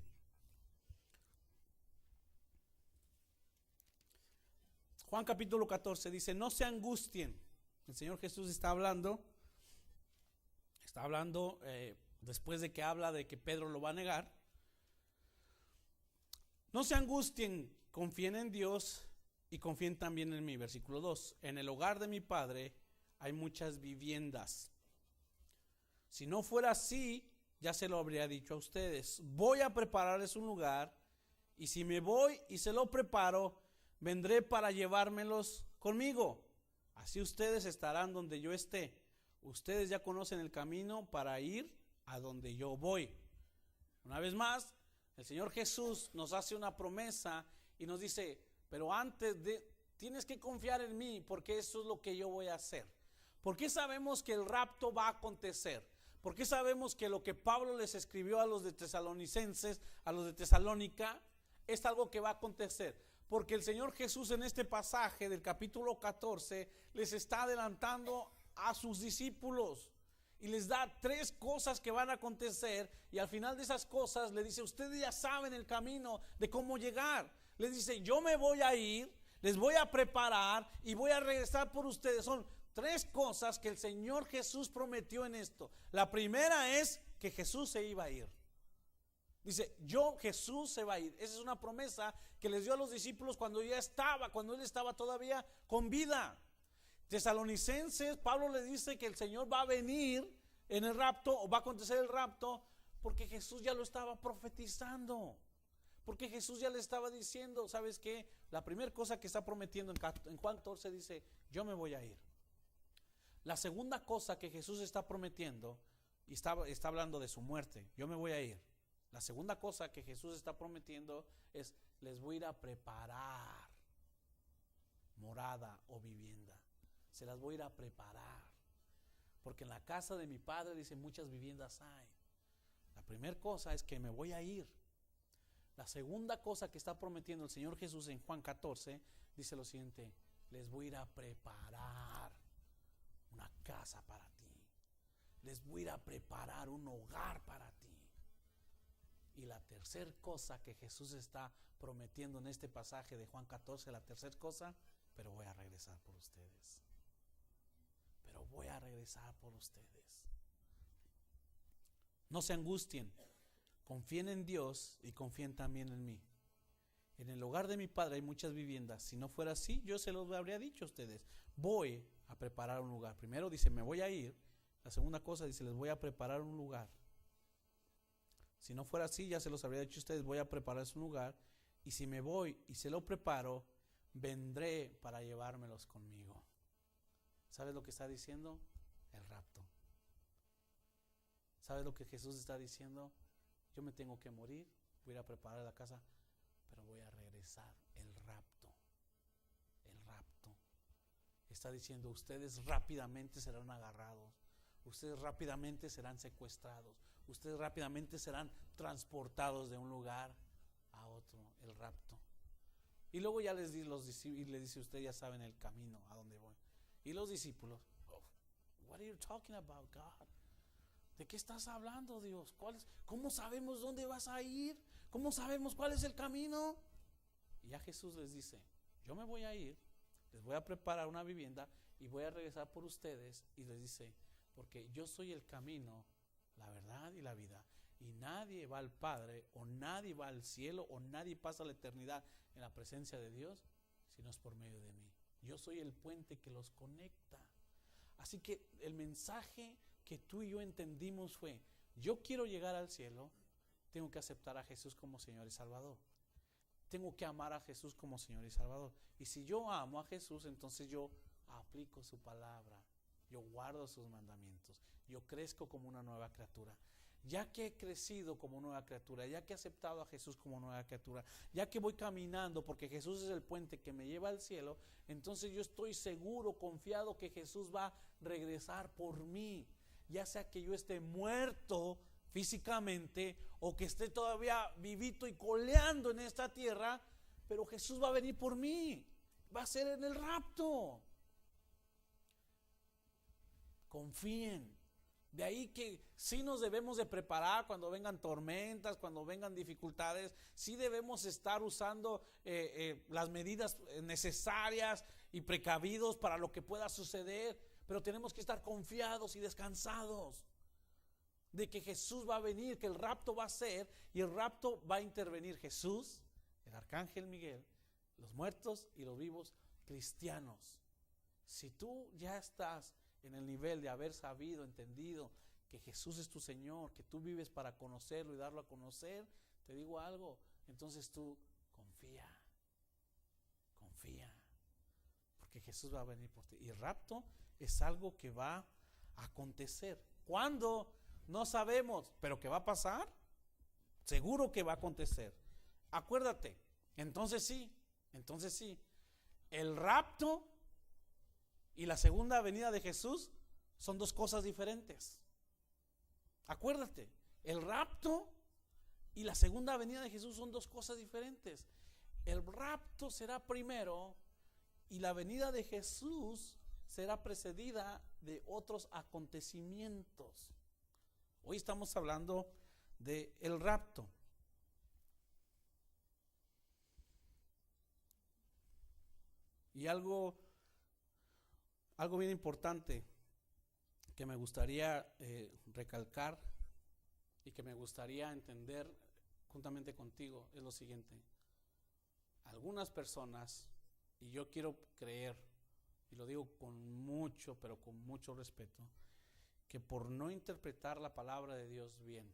Juan capítulo 14 dice, no se angustien. El Señor Jesús está hablando después de que habla de que Pedro lo va a negar. No se angustien, confíen en Dios y confíen también en mí. Versículo 2, en el hogar de mi Padre hay muchas viviendas. Si no fuera así, ya se lo habría dicho a ustedes. Voy a prepararles un lugar, y si me voy y se lo preparo, vendré para llevármelos conmigo. Así ustedes estarán donde yo esté. Ustedes ya conocen el camino para ir a donde yo voy. Una vez más, el Señor Jesús nos hace una promesa y nos dice, pero tienes que confiar en mí, porque eso es lo que yo voy a hacer. ¿Por qué sabemos que el rapto va a acontecer? ¿Por qué sabemos que lo que Pablo les escribió a los de Tesalonicenses, a los de Tesalónica, es algo que va a acontecer? Porque el Señor Jesús en este pasaje del capítulo 14 les está adelantando a sus discípulos y les da 3 cosas que van a acontecer, y al final de esas cosas le dice, ustedes ya saben el camino de cómo llegar. Les dice, yo me voy a ir, les voy a preparar y voy a regresar por ustedes. Son 3 cosas que el Señor Jesús prometió en esto. La primera es que Jesús se iba a ir. Dice, Jesús se va a ir. Esa es una promesa que les dio a los discípulos cuando él estaba todavía con vida. Tesalonicenses, Pablo le dice que el Señor va a venir en el rapto, o va a acontecer el rapto, porque Jesús ya lo estaba profetizando. Porque Jesús ya le estaba diciendo, ¿sabes qué? La primera cosa que está prometiendo en Juan 14 dice, yo me voy a ir. La segunda cosa que Jesús está prometiendo, y está hablando de su muerte, yo me voy a ir. La segunda cosa que Jesús está prometiendo es, les voy a ir a preparar morada o vivienda. Se las voy a ir a preparar. Porque en la casa de mi Padre, dice, muchas viviendas hay. La primera cosa es que me voy a ir. La segunda cosa que está prometiendo el Señor Jesús en Juan 14, dice lo siguiente, les voy a ir a preparar una casa para ti. Les voy a ir a preparar un hogar para ti. Y la tercera cosa que Jesús está prometiendo en este pasaje de Juan 14, la tercera cosa, pero voy a regresar por ustedes. Pero voy a regresar por ustedes. No se angustien, confíen en Dios y confíen también en mí. En el hogar de mi Padre hay muchas viviendas. Si no fuera así, yo se los habría dicho a ustedes. Voy a preparar un lugar. Primero dice, me voy a ir. La segunda cosa dice, les voy a preparar un lugar. Si no fuera así, ya se los habría dicho a ustedes, voy a prepararles un lugar. Y si me voy y se lo preparo, vendré para llevármelos conmigo. ¿Sabes lo que está diciendo? El rapto. ¿Sabes lo que Jesús está diciendo? Yo me tengo que morir, voy a ir a preparar la casa, pero voy a regresar. El rapto. El rapto. Está diciendo, ustedes rápidamente serán agarrados. Ustedes rápidamente serán secuestrados. Ustedes rápidamente serán transportados de un lugar a otro. El rapto. Y luego ya les dice los discípulos, y le dice, usted ya saben el camino a dónde voy. Y los discípulos, oh, what are you talking about, God? ¿De qué estás hablando, Dios? ¿Cómo sabemos dónde vas a ir? ¿Cómo sabemos cuál es el camino? Y ya Jesús les dice, yo me voy a ir, les voy a preparar una vivienda y voy a regresar por ustedes. Y les dice, porque yo soy el camino, la verdad y la vida. Y nadie va al Padre, o nadie va al cielo, o nadie pasa la eternidad en la presencia de Dios, si no es por medio de mí. Yo soy el puente que los conecta. Así que el mensaje que tú y yo entendimos fue, yo quiero llegar al cielo, tengo que aceptar a Jesús como Señor y Salvador. Tengo que amar a Jesús como Señor y Salvador. Y si yo amo a Jesús, entonces yo aplico su palabra, yo guardo sus mandamientos, yo crezco como una nueva criatura. Ya que he crecido como nueva criatura, ya que he aceptado a Jesús como nueva criatura, ya que voy caminando porque Jesús es el puente que me lleva al cielo, entonces yo estoy seguro, confiado que Jesús va a regresar por mí. Ya sea que yo esté muerto físicamente o que esté todavía vivito y coleando en esta tierra, pero Jesús va a venir por mí. Va a ser en el rapto. Confíen. De ahí que sí nos debemos de preparar cuando vengan tormentas, cuando vengan dificultades. Sí debemos estar usando las medidas necesarias y precavidos para lo que pueda suceder. Pero tenemos que estar confiados y descansados de que Jesús va a venir, que el rapto va a ser, y el rapto va a intervenir Jesús, el arcángel Miguel, los muertos y los vivos cristianos. Si tú ya estás en el nivel de haber sabido, entendido que Jesús es tu Señor, que tú vives para conocerlo y darlo a conocer, te digo algo, entonces tú confía, porque Jesús va a venir por ti. Y el rapto es algo que va a acontecer. ¿Cuándo? No sabemos, pero que va a pasar, seguro que va a acontecer. Acuérdate, entonces sí, el rapto y la segunda venida de Jesús son dos cosas diferentes. Acuérdate, el rapto y la segunda venida de Jesús son dos cosas diferentes. El rapto será primero y la venida de Jesús será precedida de otros acontecimientos. Hoy estamos hablando de el rapto. Y algo bien importante que me gustaría recalcar y que me gustaría entender juntamente contigo es lo siguiente. Algunas personas, y yo quiero creer, y lo digo con mucho, pero con mucho respeto, que por no interpretar la palabra de Dios bien,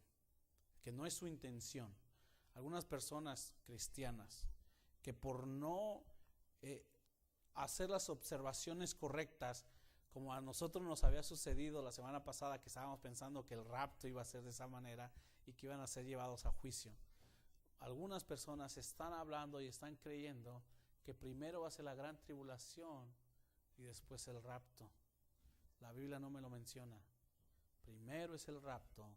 que no es su intención, algunas personas cristianas, que por no hacer las observaciones correctas, como a nosotros nos había sucedido la semana pasada, que estábamos pensando que el rapto iba a ser de esa manera y que iban a ser llevados a juicio. Algunas personas están hablando y están creyendo que primero va a ser la gran tribulación y después el rapto. La Biblia no me lo menciona. Primero es el rapto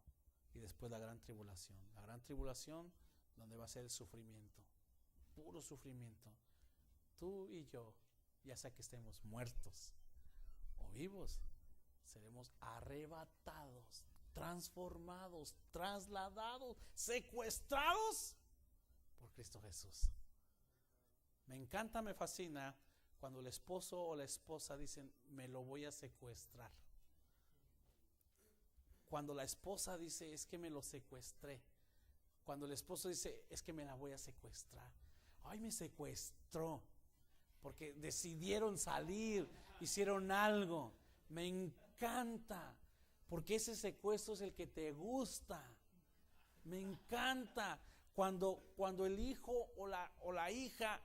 y después la gran tribulación. La gran tribulación donde va a ser el sufrimiento, puro sufrimiento. Tú y yo, ya sea que estemos muertos o vivos, seremos arrebatados, transformados, trasladados, secuestrados por Cristo Jesús. Me encanta, me fascina cuando el esposo o la esposa dicen, me lo voy a secuestrar. Cuando la esposa dice, es que me lo secuestré. Cuando el esposo dice, es que me la voy a secuestrar. Ay, me secuestró. Porque decidieron salir, hicieron algo. Me encanta, porque ese secuestro es el que te gusta. Me encanta cuando el hijo o la hija,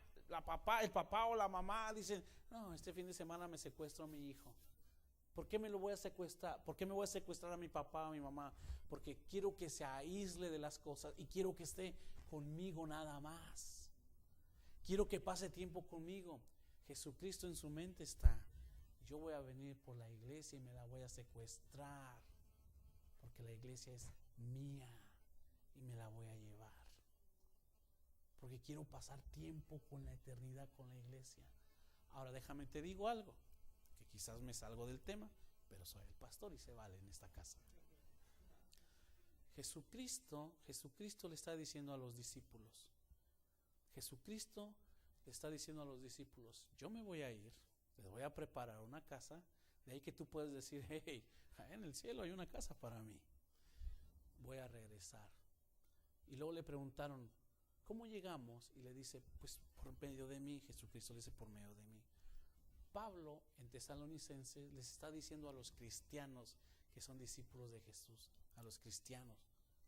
el papá o la mamá dicen, no, este fin de semana me secuestro a mi hijo. ¿Por qué me lo voy a secuestrar? ¿Por qué me voy a secuestrar a mi papá o a mi mamá? porque quiero que se aísle de las cosas y quiero que esté conmigo nada más. Quiero que pase tiempo conmigo. Jesucristo en su mente está: yo voy a venir por la iglesia y me la voy a secuestrar, porque la iglesia es mía y me la voy a llevar, porque quiero pasar tiempo con la eternidad, con la iglesia. Ahora déjame te digo algo, que quizás me salgo del tema, pero soy el pastor y se vale en esta casa. Jesucristo le está diciendo a los discípulos, Jesucristo le está diciendo a los discípulos: yo me voy a ir, les voy a preparar una casa, de ahí que tú puedes decir: hey, en el cielo hay una casa para mí. Voy a regresar. Y luego le preguntaron: ¿cómo llegamos? Y le dice: pues por medio de mí. Jesucristo le dice: por medio de mí. Pablo en Tesalonicenses les está diciendo a los cristianos que son discípulos de Jesús, a los cristianos,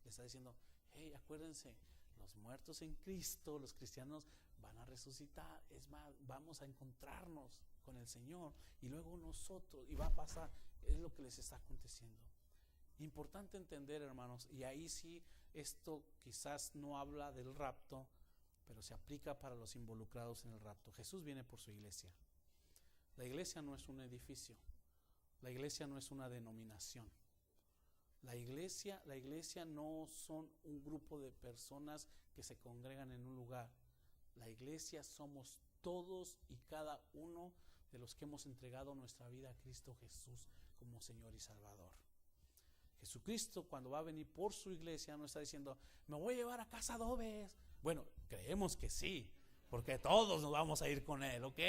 les está diciendo: hey, acuérdense, los muertos en Cristo, los cristianos van a resucitar, es más, vamos a encontrarnos con el Señor y luego nosotros, y va a pasar, es lo que les está aconteciendo. Importante entender, hermanos, y ahí sí, esto quizás no habla del rapto, pero se aplica para los involucrados en el rapto. Jesús viene por su iglesia. La iglesia no es un edificio, la iglesia no es una denominación. La iglesia no son un grupo de personas que se congregan en un lugar. La iglesia somos todos y cada uno de los que hemos entregado nuestra vida a Cristo Jesús como Señor y Salvador. Jesucristo, cuando va a venir por su iglesia, no está diciendo: me voy a llevar a casa adobes. Bueno, creemos que sí, porque todos nos vamos a ir con Él, ¿ok?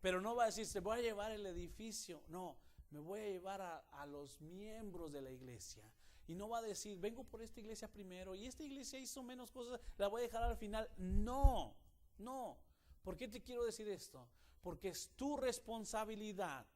Pero no va a decir: se voy a llevar el edificio. No, me voy a llevar a los miembros de la iglesia. Y no va a decir: vengo por esta iglesia primero y esta iglesia hizo menos cosas, la voy a dejar al final. No. ¿Por qué te quiero decir esto? Porque es tu responsabilidad.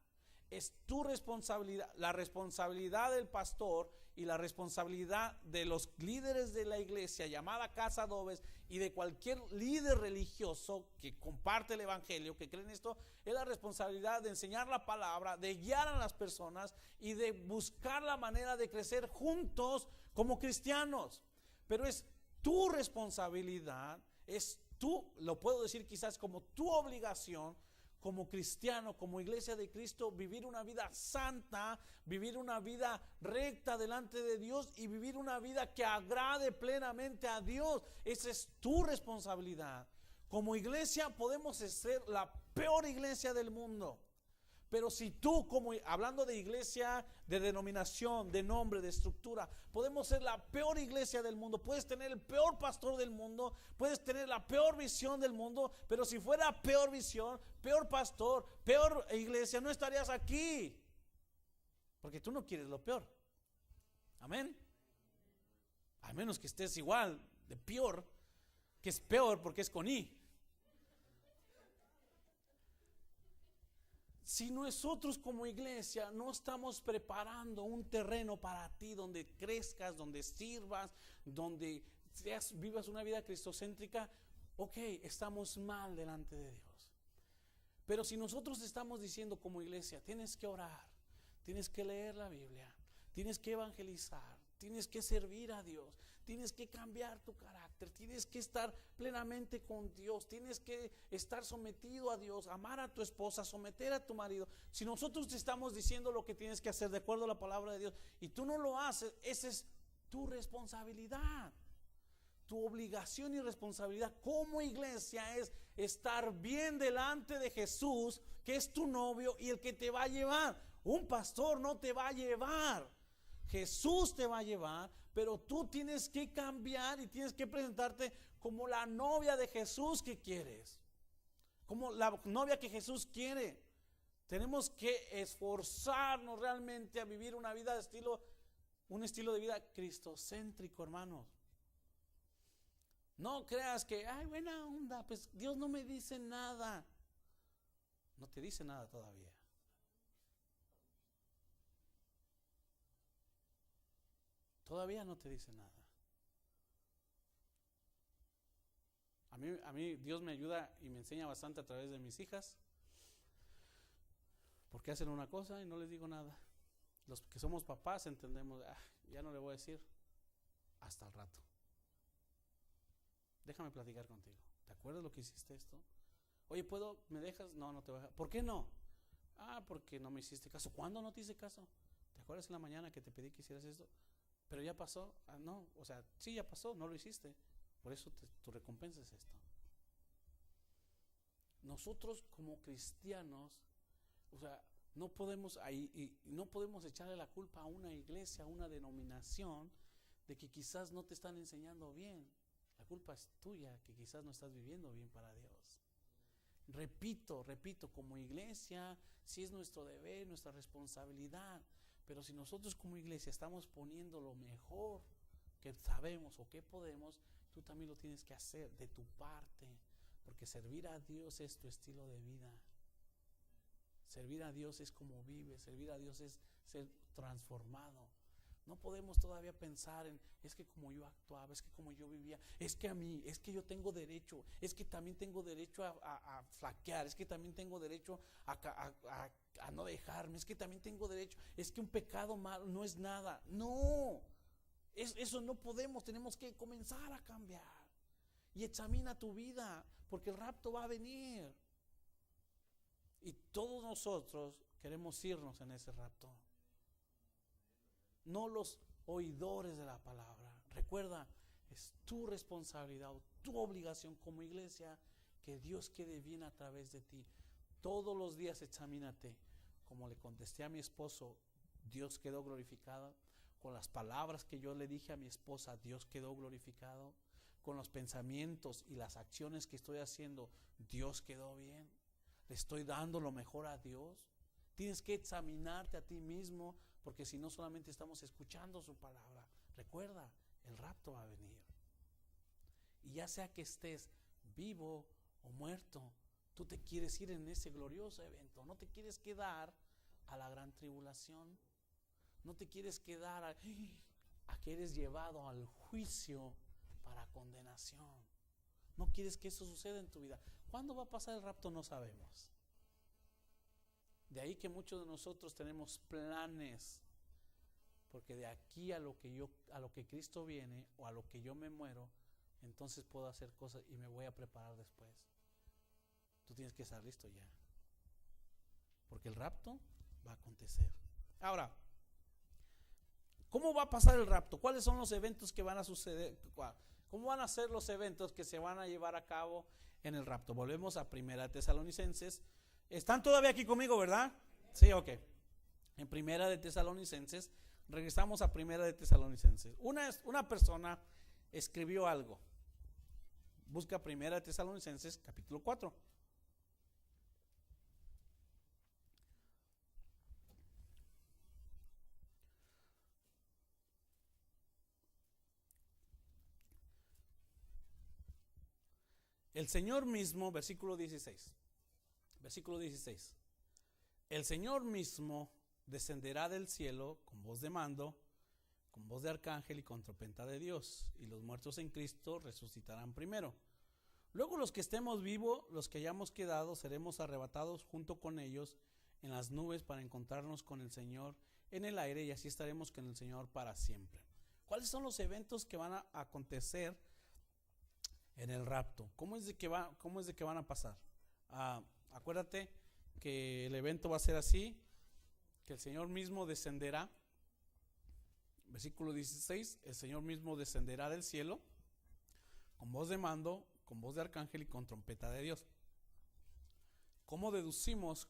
Es tu responsabilidad, la responsabilidad del pastor y la responsabilidad de los líderes de la iglesia llamada Casa Adobes y de cualquier líder religioso que comparte el evangelio, que cree en esto, es la responsabilidad de enseñar la palabra, de guiar a las personas y de buscar la manera de crecer juntos como cristianos. Pero es tu responsabilidad, lo puedo decir quizás como tu obligación, como cristiano, como iglesia de Cristo, vivir una vida santa, vivir una vida recta delante de Dios y vivir una vida que agrade plenamente a Dios. Esa es tu responsabilidad. Como iglesia podemos ser la peor iglesia del mundo, pero si tú, hablando de iglesia, de denominación, de nombre, de estructura, podemos ser la peor iglesia del mundo, puedes tener el peor pastor del mundo, puedes tener la peor visión del mundo, pero si fuera peor visión, peor pastor, peor iglesia, no estarías aquí, porque tú no quieres lo peor. Amén. A menos que estés igual de peor, que es peor porque es con I. Si nosotros como iglesia no estamos preparando un terreno para ti donde crezcas, donde sirvas, donde vivas una vida cristocéntrica, ok, estamos mal delante de Dios. Pero si nosotros estamos diciendo como iglesia: tienes que orar, tienes que leer la Biblia, tienes que evangelizar, tienes que servir a Dios, tienes que cambiar tu carácter, tienes que estar plenamente con Dios, tienes que estar sometido a Dios, amar a tu esposa, someter a tu marido. Si nosotros te estamos diciendo lo que tienes que hacer de acuerdo a la palabra de Dios y tú no lo haces, esa es tu responsabilidad. Tu obligación y responsabilidad como iglesia es estar bien delante de Jesús, que es tu novio y el que te va a llevar. Un pastor no te va a llevar, Jesús te va a llevar, pero tú tienes que cambiar y tienes que presentarte como la novia de Jesús que quieres, como la novia que Jesús quiere. Tenemos que esforzarnos realmente a vivir una vida un estilo de vida cristocéntrico, hermanos. No creas que, ay, buena onda, pues Dios no me dice nada. No te dice nada todavía. Todavía no te dice nada. A mí Dios me ayuda y me enseña bastante a través de mis hijas, porque hacen una cosa y no les digo nada. Los que somos papás entendemos: ya no le voy a decir hasta el rato. Déjame platicar contigo. ¿Te acuerdas lo que hiciste esto? Oye, ¿me dejas? No, no te voy a dejar. ¿Por qué no? Porque no me hiciste caso. ¿Cuándo no te hice caso? ¿Te acuerdas en la mañana que te pedí que hicieras esto? Pero ya pasó. No, o sea, sí, ya pasó, no lo hiciste. Por eso tu recompensa es esto. Nosotros como cristianos, o sea, no podemos echarle la culpa a una iglesia, a una denominación, de que quizás no te están enseñando bien. La culpa es tuya, que quizás no estás viviendo bien para Dios. Repito, como iglesia, sí es nuestro deber, nuestra responsabilidad, pero si nosotros como iglesia estamos poniendo lo mejor que sabemos o que podemos, tú también lo tienes que hacer de tu parte, porque servir a Dios es tu estilo de vida. Servir a Dios es como vives, servir a Dios es ser transformado. No podemos todavía pensar en, es que como yo actuaba, es que como yo vivía, es que yo tengo derecho, es que también tengo derecho a flaquear, es que también tengo derecho a no dejarme, es que también tengo derecho, es que un pecado malo no es nada. No, eso no podemos, tenemos que comenzar a cambiar. Y examina tu vida, porque el rapto va a venir. Y todos nosotros queremos irnos en ese rapto. No los oidores de la palabra. Recuerda, es tu responsabilidad, tu obligación como iglesia, que Dios quede bien a través de ti. Todos los días examínate. Como le contesté a mi esposo, Dios quedó glorificado. Con las palabras que yo le dije a mi esposa, Dios quedó glorificado. Con los pensamientos y las acciones que estoy haciendo, Dios quedó bien. Le estoy dando lo mejor a Dios. Tienes que examinarte a ti mismo, porque si no solamente estamos escuchando su palabra. Recuerda, el rapto va a venir. Y ya sea que estés vivo o muerto, tú te quieres ir en ese glorioso evento. No te quieres quedar a la gran tribulación. No te quieres quedar a que eres llevado al juicio para condenación. No quieres que eso suceda en tu vida. ¿Cuándo va a pasar el rapto? No sabemos. De ahí que muchos de nosotros tenemos planes, porque de aquí a lo que Cristo viene o a lo que yo me muero, entonces puedo hacer cosas y me voy a preparar después. Tú tienes que estar listo ya, porque el rapto va a acontecer. Ahora, ¿cómo va a pasar el rapto? ¿Cuáles son los eventos que van a suceder? ¿Cómo van a ser los eventos que se van a llevar a cabo en el rapto? Volvemos a 1 Tesalonicenses. ¿Están todavía aquí conmigo, verdad? Sí, ok. En 1 Tesalonicenses, regresamos a 1 Tesalonicenses. Una persona escribió algo. Busca 1 Tesalonicenses, capítulo 4. El Señor mismo, versículo 16. Versículo 16. El Señor mismo descenderá del cielo con voz de mando, con voz de arcángel y con trompeta de Dios, y los muertos en Cristo resucitarán primero. Luego los que estemos vivos, los que hayamos quedado, seremos arrebatados junto con ellos en las nubes para encontrarnos con el Señor en el aire, y así estaremos con el Señor para siempre. ¿Cuáles son los eventos que van a acontecer en el rapto? ¿Cómo es de que van a pasar? Acuérdate que el evento va a ser así, que el Señor mismo descenderá. Versículo 16, el Señor mismo descenderá del cielo con voz de mando, con voz de arcángel y con trompeta de Dios. ¿Cómo deducimos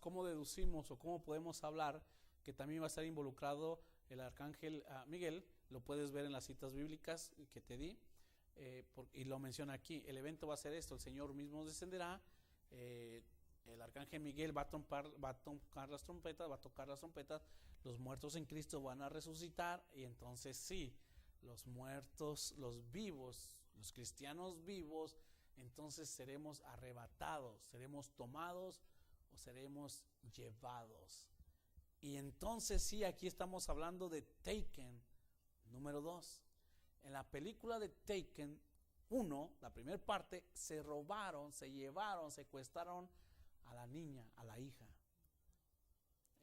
o cómo podemos hablar que también va a estar involucrado el arcángel Miguel? Lo puedes ver en las citas bíblicas que te di, y lo menciona aquí. El evento va a ser esto: el Señor mismo descenderá, el arcángel Miguel va a tocar las trompetas, los muertos en Cristo van a resucitar, y entonces sí, los muertos, los vivos, los cristianos vivos, entonces seremos arrebatados, seremos tomados o seremos llevados. Y entonces sí, aquí estamos hablando de Taken, número 2. En la película de Taken 1, la primera parte, se robaron, se llevaron, secuestraron a la niña, a la hija.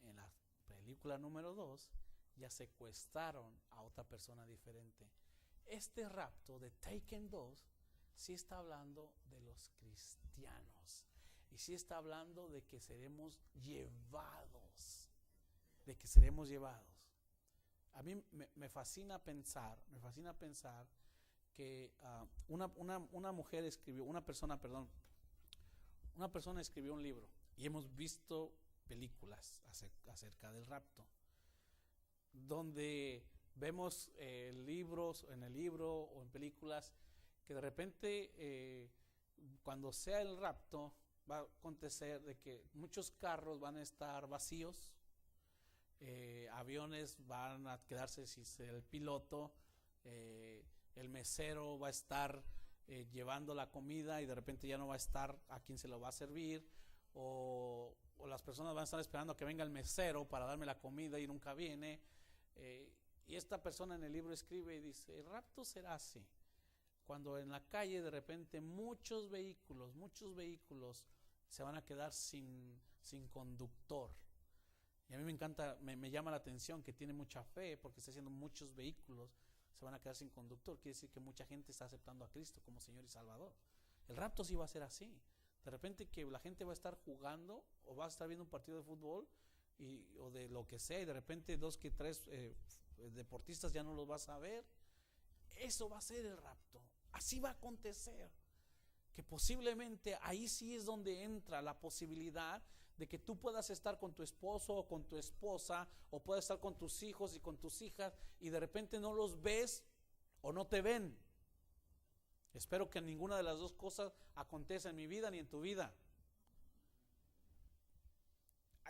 En la película número 2, ya secuestraron a otra persona diferente. Este rapto de Taken 2 sí está hablando de los cristianos, y sí está hablando de que seremos llevados, A mí me fascina pensar que una persona escribió un libro, y hemos visto películas acerca del rapto, donde vemos libros, en el libro o en películas, que de repente cuando sea el rapto va a acontecer de que muchos carros van a estar vacíos, aviones van a quedarse sin el piloto, el mesero va a estar llevando la comida y de repente ya no va a estar a quien se lo va a servir, o las personas van a estar esperando a que venga el mesero para darme la comida y nunca viene. Y esta persona en el libro escribe y dice: el rapto será así, cuando en la calle de repente muchos vehículos se van a quedar sin conductor. Y a mí me encanta, me llama la atención que tiene mucha fe, porque está haciendo muchos vehículos se van a quedar sin conductor. Quiere decir que mucha gente está aceptando a Cristo como Señor y Salvador. El rapto sí va a ser así. De repente que la gente va a estar jugando o va a estar viendo un partido de fútbol o de lo que sea, y de repente 2 que 3 deportistas ya no los vas a ver. Eso va a ser el rapto. Así va a acontecer. Que posiblemente ahí sí es donde entra la posibilidad de que tú puedas estar con tu esposo o con tu esposa, o puedas estar con tus hijos y con tus hijas, y de repente no los ves o no te ven. Espero que ninguna de las dos cosas acontezca en mi vida ni en tu vida.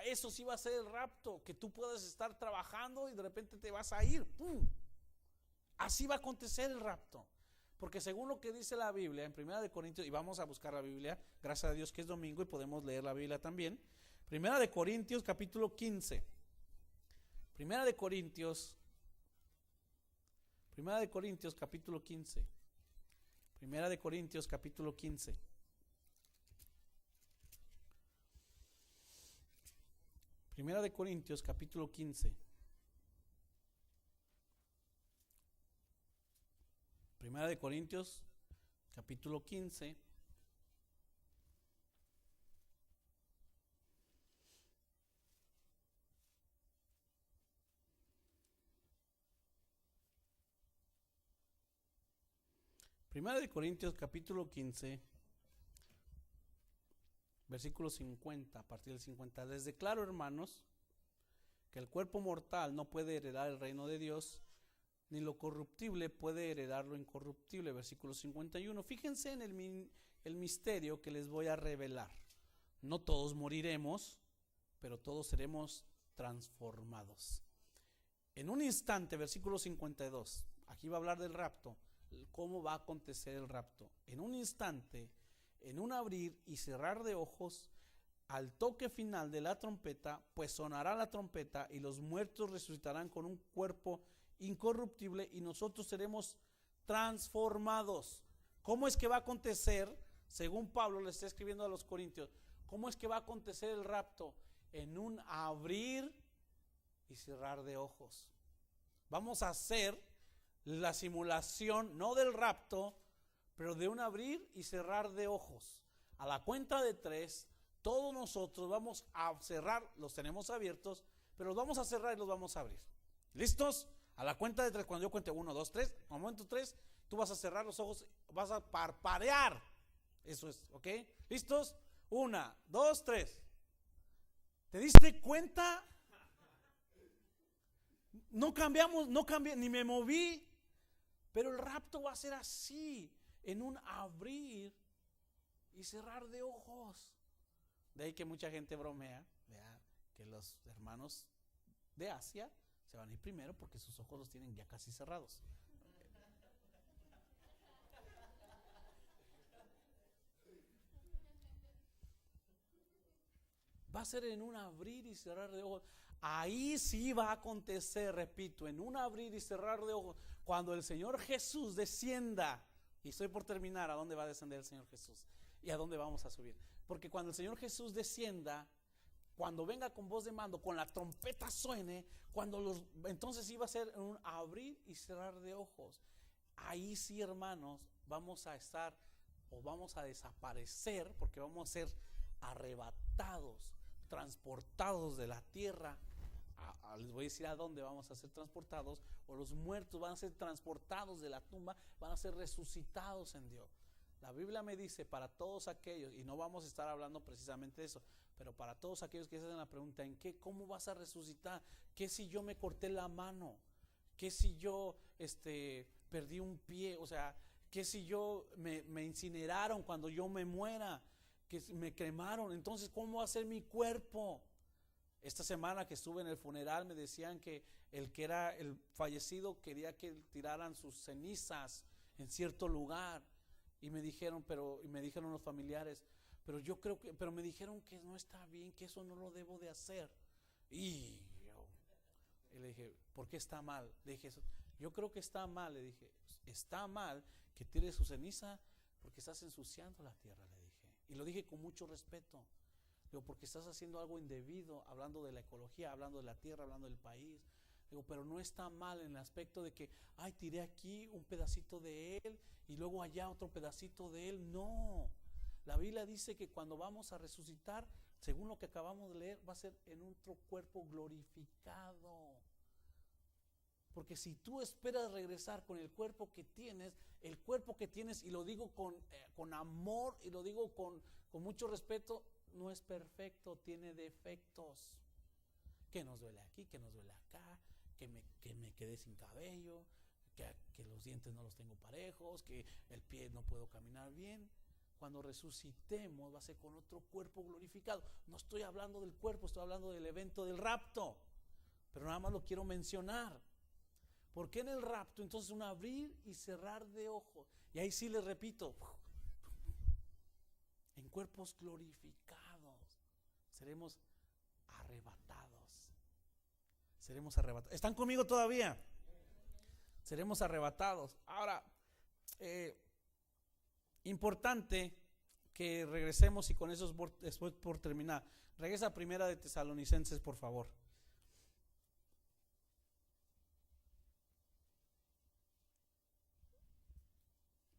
Eso sí va a ser el rapto, que tú puedas estar trabajando y de repente te vas a ir. ¡Pum! Así va a acontecer el rapto. Porque según lo que dice la Biblia en 1 Corintios, y vamos a buscar la Biblia, gracias a Dios que es domingo y podemos leer la Biblia también. 1 Corintios capítulo 15. 1 Corintios capítulo 15. 1 Corintios capítulo 15. Primera de Corintios capítulo 15. Primera de Corintios capítulo 15. Primera de Corintios capítulo 15, versículo 50, a partir del 50. Les declaro, hermanos, que el cuerpo mortal no puede heredar el reino de Dios, ni lo corruptible puede heredar lo incorruptible. Versículo 51. Fíjense en el misterio que les voy a revelar. No todos moriremos, pero todos seremos transformados. En un instante, versículo 52, aquí va a hablar del rapto, cómo va a acontecer el rapto. En un instante, en un abrir y cerrar de ojos, al toque final de la trompeta, pues sonará la trompeta y los muertos resucitarán con un cuerpo incorruptible y nosotros seremos transformados. ¿Cómo es que va a acontecer? Según Pablo le está escribiendo a los Corintios, ¿cómo es que va a acontecer el rapto? En un abrir y cerrar de ojos. Vamos a hacer la simulación, no del rapto, pero de un abrir y cerrar de ojos. A la cuenta de 3, todos nosotros vamos a cerrar, los tenemos abiertos, pero los vamos a cerrar y los vamos a abrir. ¿Listos? A la cuenta de 3, cuando yo cuente 1, 2, 3, al momento 3, tú vas a cerrar los ojos, vas a parpadear. Eso es, ¿ok? ¿Listos? 1, 2, 3. ¿Te diste cuenta? No cambié, ni me moví. Pero el rapto va a ser así, en un abrir y cerrar de ojos. De ahí que mucha gente bromea, ¿verdad?, que los hermanos de Asia se van a ir primero porque sus ojos los tienen ya casi cerrados. Va a ser en un abrir y cerrar de ojos. Ahí sí va a acontecer, repito, en un abrir y cerrar de ojos, cuando el Señor Jesús descienda. Y estoy por terminar, ¿a dónde va a descender el Señor Jesús? ¿Y a dónde vamos a subir? Porque cuando el Señor Jesús descienda, cuando venga con voz de mando, con la trompeta suene, entonces iba a ser un abrir y cerrar de ojos. Ahí sí, hermanos, vamos a estar o vamos a desaparecer, porque vamos a ser arrebatados, transportados de la tierra. Les voy a decir a dónde vamos a ser transportados, o los muertos van a ser transportados de la tumba, van a ser resucitados en Dios. La Biblia me dice, para todos aquellos, y no vamos a estar hablando precisamente de eso, pero para todos aquellos que se hacen la pregunta, ¿cómo vas a resucitar? ¿Qué si yo me corté la mano? ¿Qué si yo perdí un pie? O sea, ¿qué si yo me incineraron cuando yo me muera? Que me cremaron. Entonces, ¿cómo va a ser mi cuerpo? Esta semana que estuve en el funeral me decían que el que era el fallecido quería que tiraran sus cenizas en cierto lugar. Y me dijeron los familiares, pero me dijeron que no está bien, que eso no lo debo de hacer. Y le dije, ¿por qué está mal? Le dije, yo creo que está mal. Le dije, está mal que tires su ceniza porque estás ensuciando la tierra, le dije. Y lo dije con mucho respeto. Digo, porque estás haciendo algo indebido, hablando de la ecología, hablando de la tierra, hablando del país. Digo, pero no está mal en el aspecto de que, tiré aquí un pedacito de él y luego allá otro pedacito de él. No, la Biblia dice que cuando vamos a resucitar, según lo que acabamos de leer, va a ser en otro cuerpo glorificado. Porque si tú esperas regresar con el cuerpo que tienes, y lo digo con amor y lo digo con mucho respeto, no es perfecto, tiene defectos. Que nos duele aquí, que nos duele acá, que me quedé sin cabello, que los dientes no los tengo parejos, que el pie no puedo caminar bien. Cuando resucitemos va a ser con otro cuerpo glorificado. No estoy hablando del cuerpo, estoy hablando del evento del rapto, pero nada más lo quiero mencionar. Porque en el rapto entonces un abrir y cerrar de ojos, y ahí sí les repito, en cuerpos glorificados seremos arrebatados. ¿Están conmigo todavía? Seremos arrebatados. Ahora, importante que regresemos, y con eso después por terminar. Regresa a Primera de Tesalonicenses, por favor.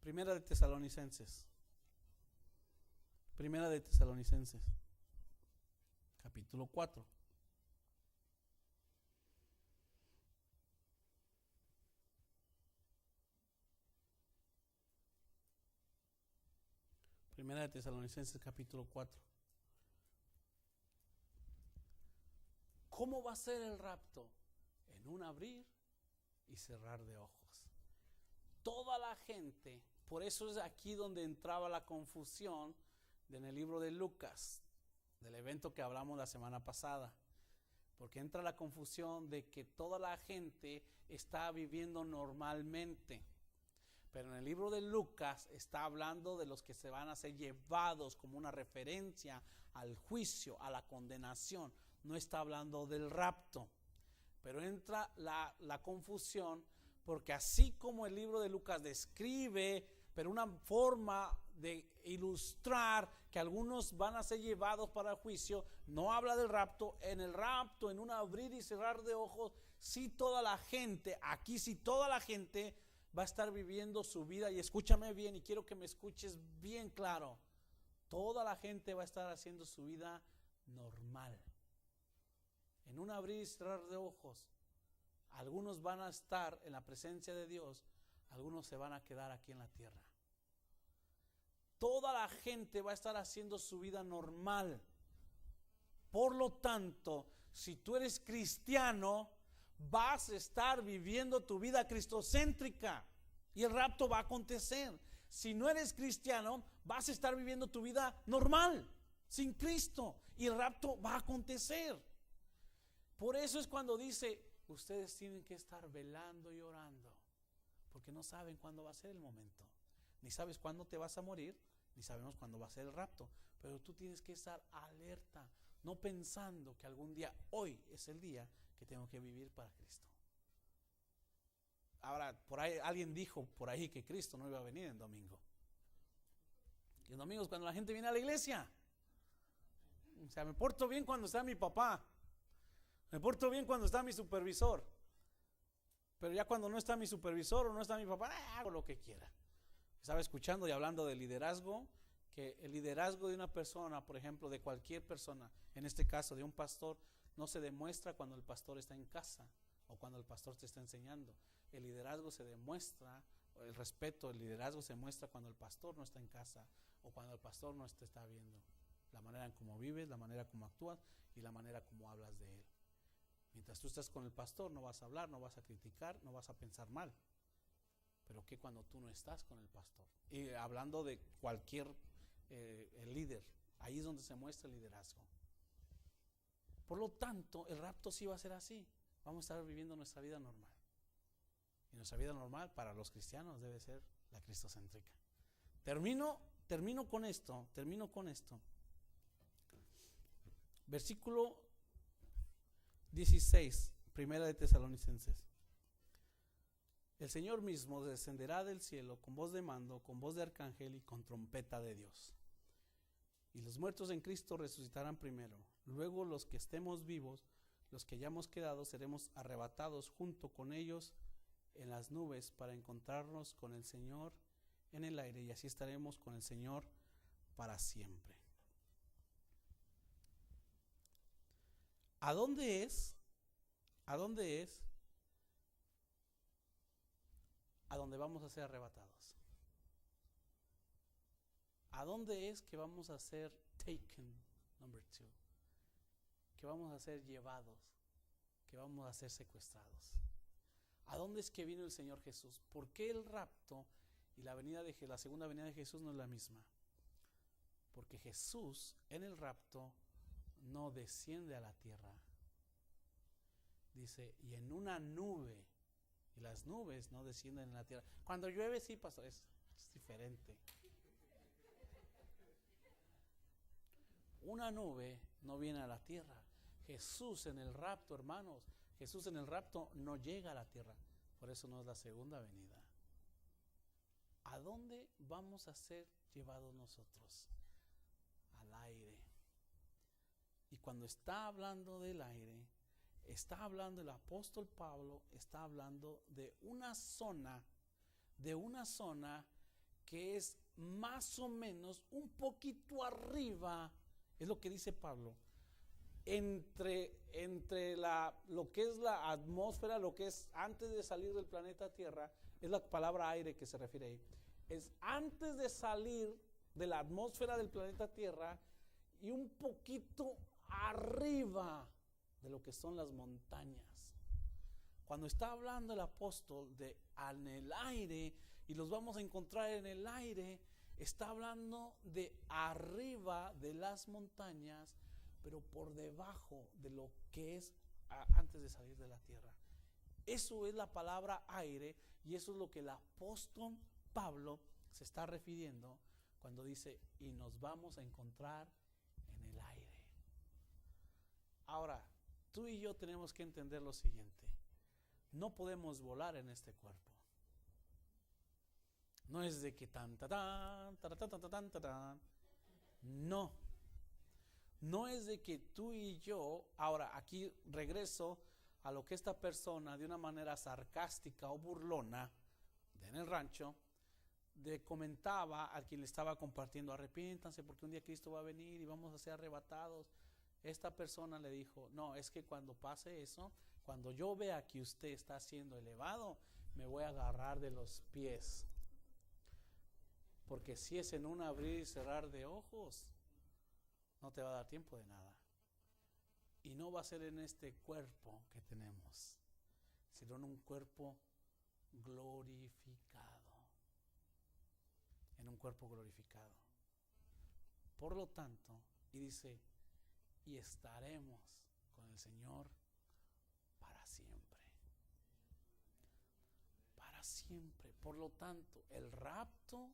Primera de Tesalonicenses, capítulo 4. Primera de Tesalonicenses, capítulo 4. ¿Cómo va a ser el rapto? En un abrir y cerrar de ojos. Toda la gente, por eso es aquí donde entraba la confusión en el libro de Lucas, del evento que hablamos la semana pasada, porque entra la confusión de que toda la gente está viviendo normalmente, pero en el libro de Lucas está hablando de los que se van a ser llevados como una referencia al juicio, a la condenación. No está hablando del rapto, pero entra la confusión, porque así como el libro de Lucas describe, pero una forma de ilustrar que algunos van a ser llevados para el juicio, no habla del rapto. En el rapto, en un abrir y cerrar de ojos, sí toda la gente, aquí sí toda la gente va a estar viviendo su vida, y escúchame bien, y quiero que me escuches bien claro, toda la gente va a estar haciendo su vida normal. En un abrir y cerrar de ojos, algunos van a estar en la presencia de Dios, algunos se van a quedar aquí en la tierra. Toda la gente va a estar haciendo su vida normal. Por lo tanto, si tú eres cristiano, vas a estar viviendo tu vida cristocéntrica y el rapto va a acontecer. Si no eres cristiano, vas a estar viviendo tu vida normal, sin Cristo, y el rapto va a acontecer. Por eso es cuando dice, ustedes tienen que estar velando y orando, porque no saben cuándo va a ser el momento. Ni sabes cuándo te vas a morir, ni sabemos cuándo va a ser el rapto, pero tú tienes que estar alerta, no pensando que algún día, hoy es el día que tengo que vivir para Cristo. Ahora, por ahí alguien dijo por ahí que Cristo no iba a venir en domingo. Y el domingo es cuando la gente viene a la iglesia. O sea, me porto bien cuando está mi papá. Me porto bien cuando está mi supervisor. Pero ya cuando no está mi supervisor o no está mi papá, hago lo que quiera. Estaba escuchando y hablando de liderazgo, que el liderazgo de una persona, por ejemplo, de cualquier persona, en este caso de un pastor, no se demuestra cuando el pastor está en casa o cuando el pastor te está enseñando. El liderazgo se demuestra, el respeto, el liderazgo se muestra cuando el pastor no está en casa o cuando el pastor no te está viendo. La manera en cómo vives, la manera como actúas y la manera como hablas de él. Mientras tú estás con el pastor no vas a hablar, no vas a criticar, no vas a pensar mal. Pero que cuando tú no estás con el pastor. Y hablando de cualquier el líder, ahí es donde se muestra el liderazgo. Por lo tanto, el rapto sí va a ser así. Vamos a estar viviendo nuestra vida normal. Y nuestra vida normal para los cristianos debe ser la cristocéntrica. Termino con esto. Versículo 16, Primera de Tesalonicenses. El Señor mismo descenderá del cielo con voz de mando, con voz de arcángel y con trompeta de Dios. Y los muertos en Cristo resucitarán primero. Luego los que estemos vivos, los que hayamos quedado, seremos arrebatados junto con ellos en las nubes para encontrarnos con el Señor en el aire, y así estaremos con el Señor para siempre. ¿A dónde es? ¿A dónde vamos a ser arrebatados? ¿A dónde es que vamos a ser taken? Number 2. Que vamos a ser llevados, que vamos a ser secuestrados. ¿A dónde es que vino el Señor Jesús? ¿Por qué el rapto y la segunda venida de Jesús no es la misma? Porque Jesús en el rapto no desciende a la tierra. Dice, y en una nube, y las nubes no descienden en la tierra. Cuando llueve sí, pastor, es diferente. Una nube no viene a la tierra. Jesús en el rapto, hermanos, Jesús en el rapto no llega a la tierra. Por eso no es la segunda venida. ¿A dónde vamos a ser llevados nosotros? Al aire. Y cuando está hablando del aire, está hablando el apóstol Pablo, está hablando de una zona que es más o menos un poquito arriba, es lo que dice Pablo, entre lo que es la atmósfera, lo que es antes de salir del planeta Tierra, es la palabra aire que se refiere ahí. Es antes de salir de la atmósfera del planeta Tierra y un poquito arriba de lo que son las montañas. Cuando está hablando el apóstol de en el aire, y los vamos a encontrar en el aire, está hablando de arriba de las montañas, pero por debajo de lo que es antes de salir de la tierra. Eso es la palabra aire, y eso es lo que el apóstol Pablo se está refiriendo cuando dice, y nos vamos a encontrar en el aire. Ahora, tú y yo tenemos que entender lo siguiente: no podemos volar en este cuerpo. No es de que no es de que tú y yo, ahora aquí regreso a lo que esta persona de una manera sarcástica o burlona en el rancho comentaba a quien le estaba compartiendo: arrepiéntanse porque un día Cristo va a venir y vamos a ser arrebatados. Esta persona le dijo: no, es que cuando pase eso, cuando yo vea que usted está siendo elevado, me voy a agarrar de los pies, porque si es en un abrir y cerrar de ojos, no te va a dar tiempo de nada. Y no va a ser en este cuerpo que tenemos, sino en un cuerpo glorificado. En un cuerpo glorificado. Por lo tanto, y dice, y estaremos con el Señor para siempre. Para siempre. Por lo tanto, el rapto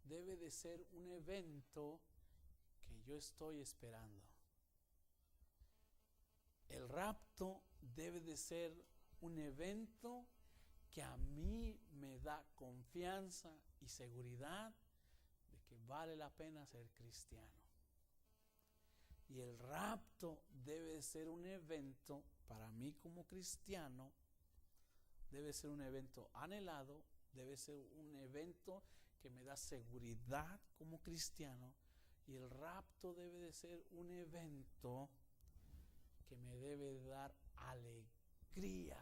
debe de ser un evento que yo estoy esperando. El rapto debe de ser un evento que a mí me da confianza y seguridad de que vale la pena ser cristiano. Y el rapto debe de ser un evento, para mí como cristiano, debe ser un evento anhelado, debe ser un evento que me da seguridad como cristiano. Y el rapto debe de ser un evento que me debe dar alegría.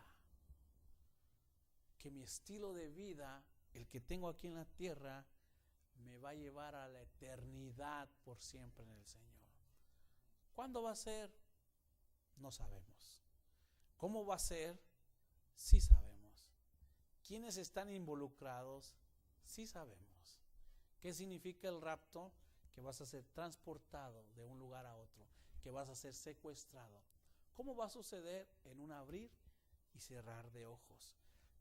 Que mi estilo de vida, el que tengo aquí en la tierra, me va a llevar a la eternidad por siempre en el Señor. ¿Cuándo va a ser? No sabemos. ¿Cómo va a ser? Sí sabemos. ¿Quiénes están involucrados? Sí sabemos. ¿Qué significa el rapto? Que vas a ser transportado de un lugar a otro, que vas a ser secuestrado. ¿Cómo va a suceder? En un abrir y cerrar de ojos.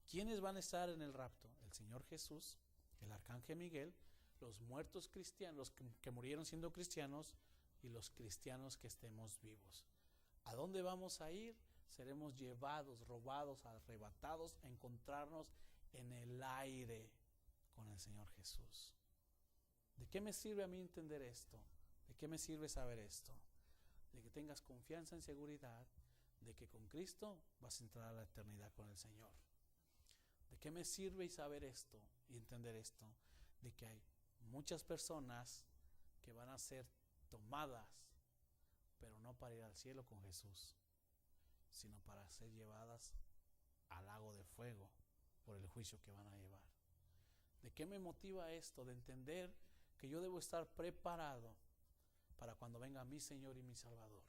¿Quiénes van a estar en el rapto? El Señor Jesús, el Arcángel Miguel, los muertos cristianos, los que murieron siendo cristianos, y los cristianos que estemos vivos. ¿A dónde vamos a ir? Seremos llevados, robados, arrebatados, a encontrarnos en el aire con el Señor Jesús. ¿De qué me sirve a mí entender esto? ¿De qué me sirve saber esto? De que tengas confianza en seguridad, de que con Cristo vas a entrar a la eternidad con el Señor. ¿De qué me sirve saber esto y entender esto? De que hay muchas personas que van a ser tomadas, pero no para ir al cielo con Jesús, sino para ser llevadas al lago de fuego por el juicio que van a llevar. ¿De qué me motiva esto? De entender que yo debo estar preparado para cuando venga mi Señor y mi Salvador.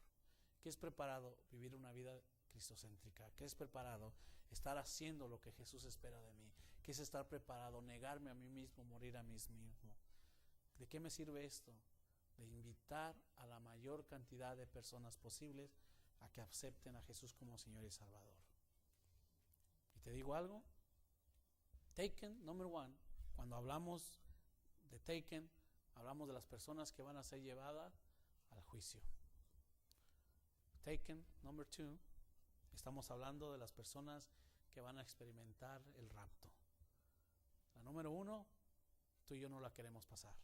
¿Qué es preparado? Vivir una vida cristocéntrica. ¿Qué es preparado? Estar haciendo lo que Jesús espera de mí. ¿Qué es estar preparado? Negarme a mí mismo, morir a mí mismo. ¿De qué me sirve esto? De invitar a la mayor cantidad de personas posibles a que acepten a Jesús como Señor y Salvador. Y te digo algo, Taken, number one, cuando hablamos de Taken, hablamos de las personas que van a ser llevadas al juicio. Taken, number two, estamos hablando de las personas que van a experimentar el rapto. La número uno, tú y yo no la queremos pasar.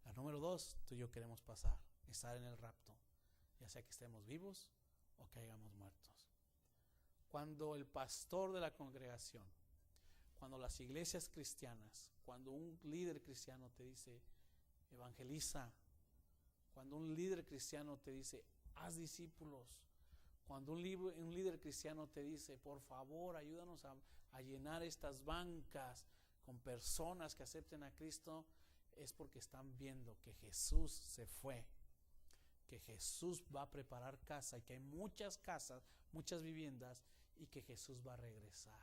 La número dos, tú y yo queremos pasar, estar en el rapto, ya sea que estemos vivos o que hayamos muertos. Cuando el pastor de la congregación, cuando las iglesias cristianas, cuando un líder cristiano te dice, evangeliza, cuando un líder cristiano te dice, haz discípulos, cuando un líder cristiano te dice, por favor, ayúdanos a llenar estas bancas con personas que acepten a Cristo, es porque están viendo que Jesús se fue, que Jesús va a preparar casa y que hay muchas casas, muchas viviendas y que Jesús va a regresar.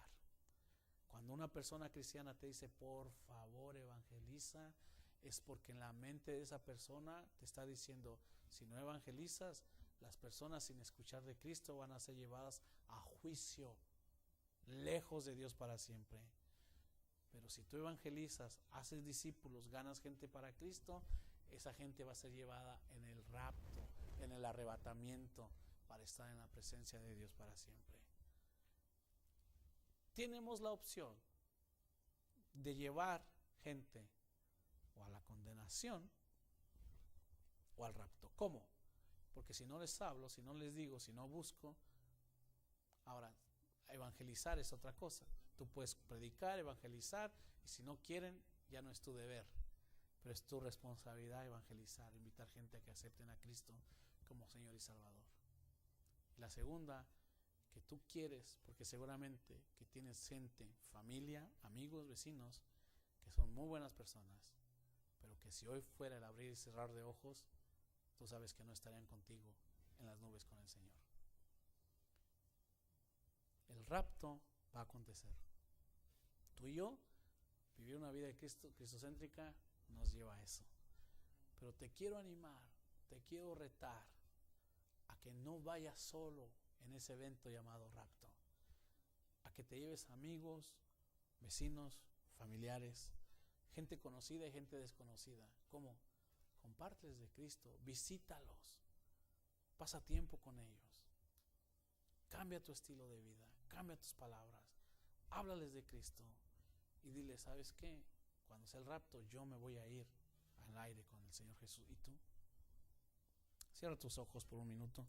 Cuando una persona cristiana te dice, por favor, evangeliza, es porque en la mente de esa persona te está diciendo, si no evangelizas, las personas sin escuchar de Cristo van a ser llevadas a juicio, lejos de Dios para siempre. Pero si tú evangelizas, haces discípulos, ganas gente para Cristo, esa gente va a ser llevada en el rapto, en el arrebatamiento, para estar en la presencia de Dios para siempre. Tenemos la opción de llevar gente o a la condenación o al rapto. ¿Cómo? Porque si no les hablo, si no les digo, si no busco, ahora evangelizar es otra cosa. Tú puedes predicar, evangelizar, y si no quieren, ya no es tu deber, pero es tu responsabilidad evangelizar, invitar gente a que acepten a Cristo como Señor y Salvador. Y la segunda, que tú quieres, porque seguramente que tienes gente, familia, amigos, vecinos, que son muy buenas personas, pero que si hoy fuera el abrir y cerrar de ojos, tú sabes que no estarían contigo en las nubes con el Señor. El rapto va a acontecer. Tú y yo, vivir una vida de cristocéntrica nos lleva a eso. Pero te quiero animar, te quiero retar a que no vayas solo en ese evento llamado rapto. A que te lleves amigos, vecinos, familiares, gente conocida y gente desconocida. ¿Cómo? Compárteles de Cristo, visítalos, pasa tiempo con ellos. Cambia tu estilo de vida, cambia tus palabras, háblales de Cristo y dile, ¿sabes qué? Cuando sea el rapto yo me voy a ir al aire con el Señor Jesús. ¿Y tú? Cierra tus ojos por un minuto.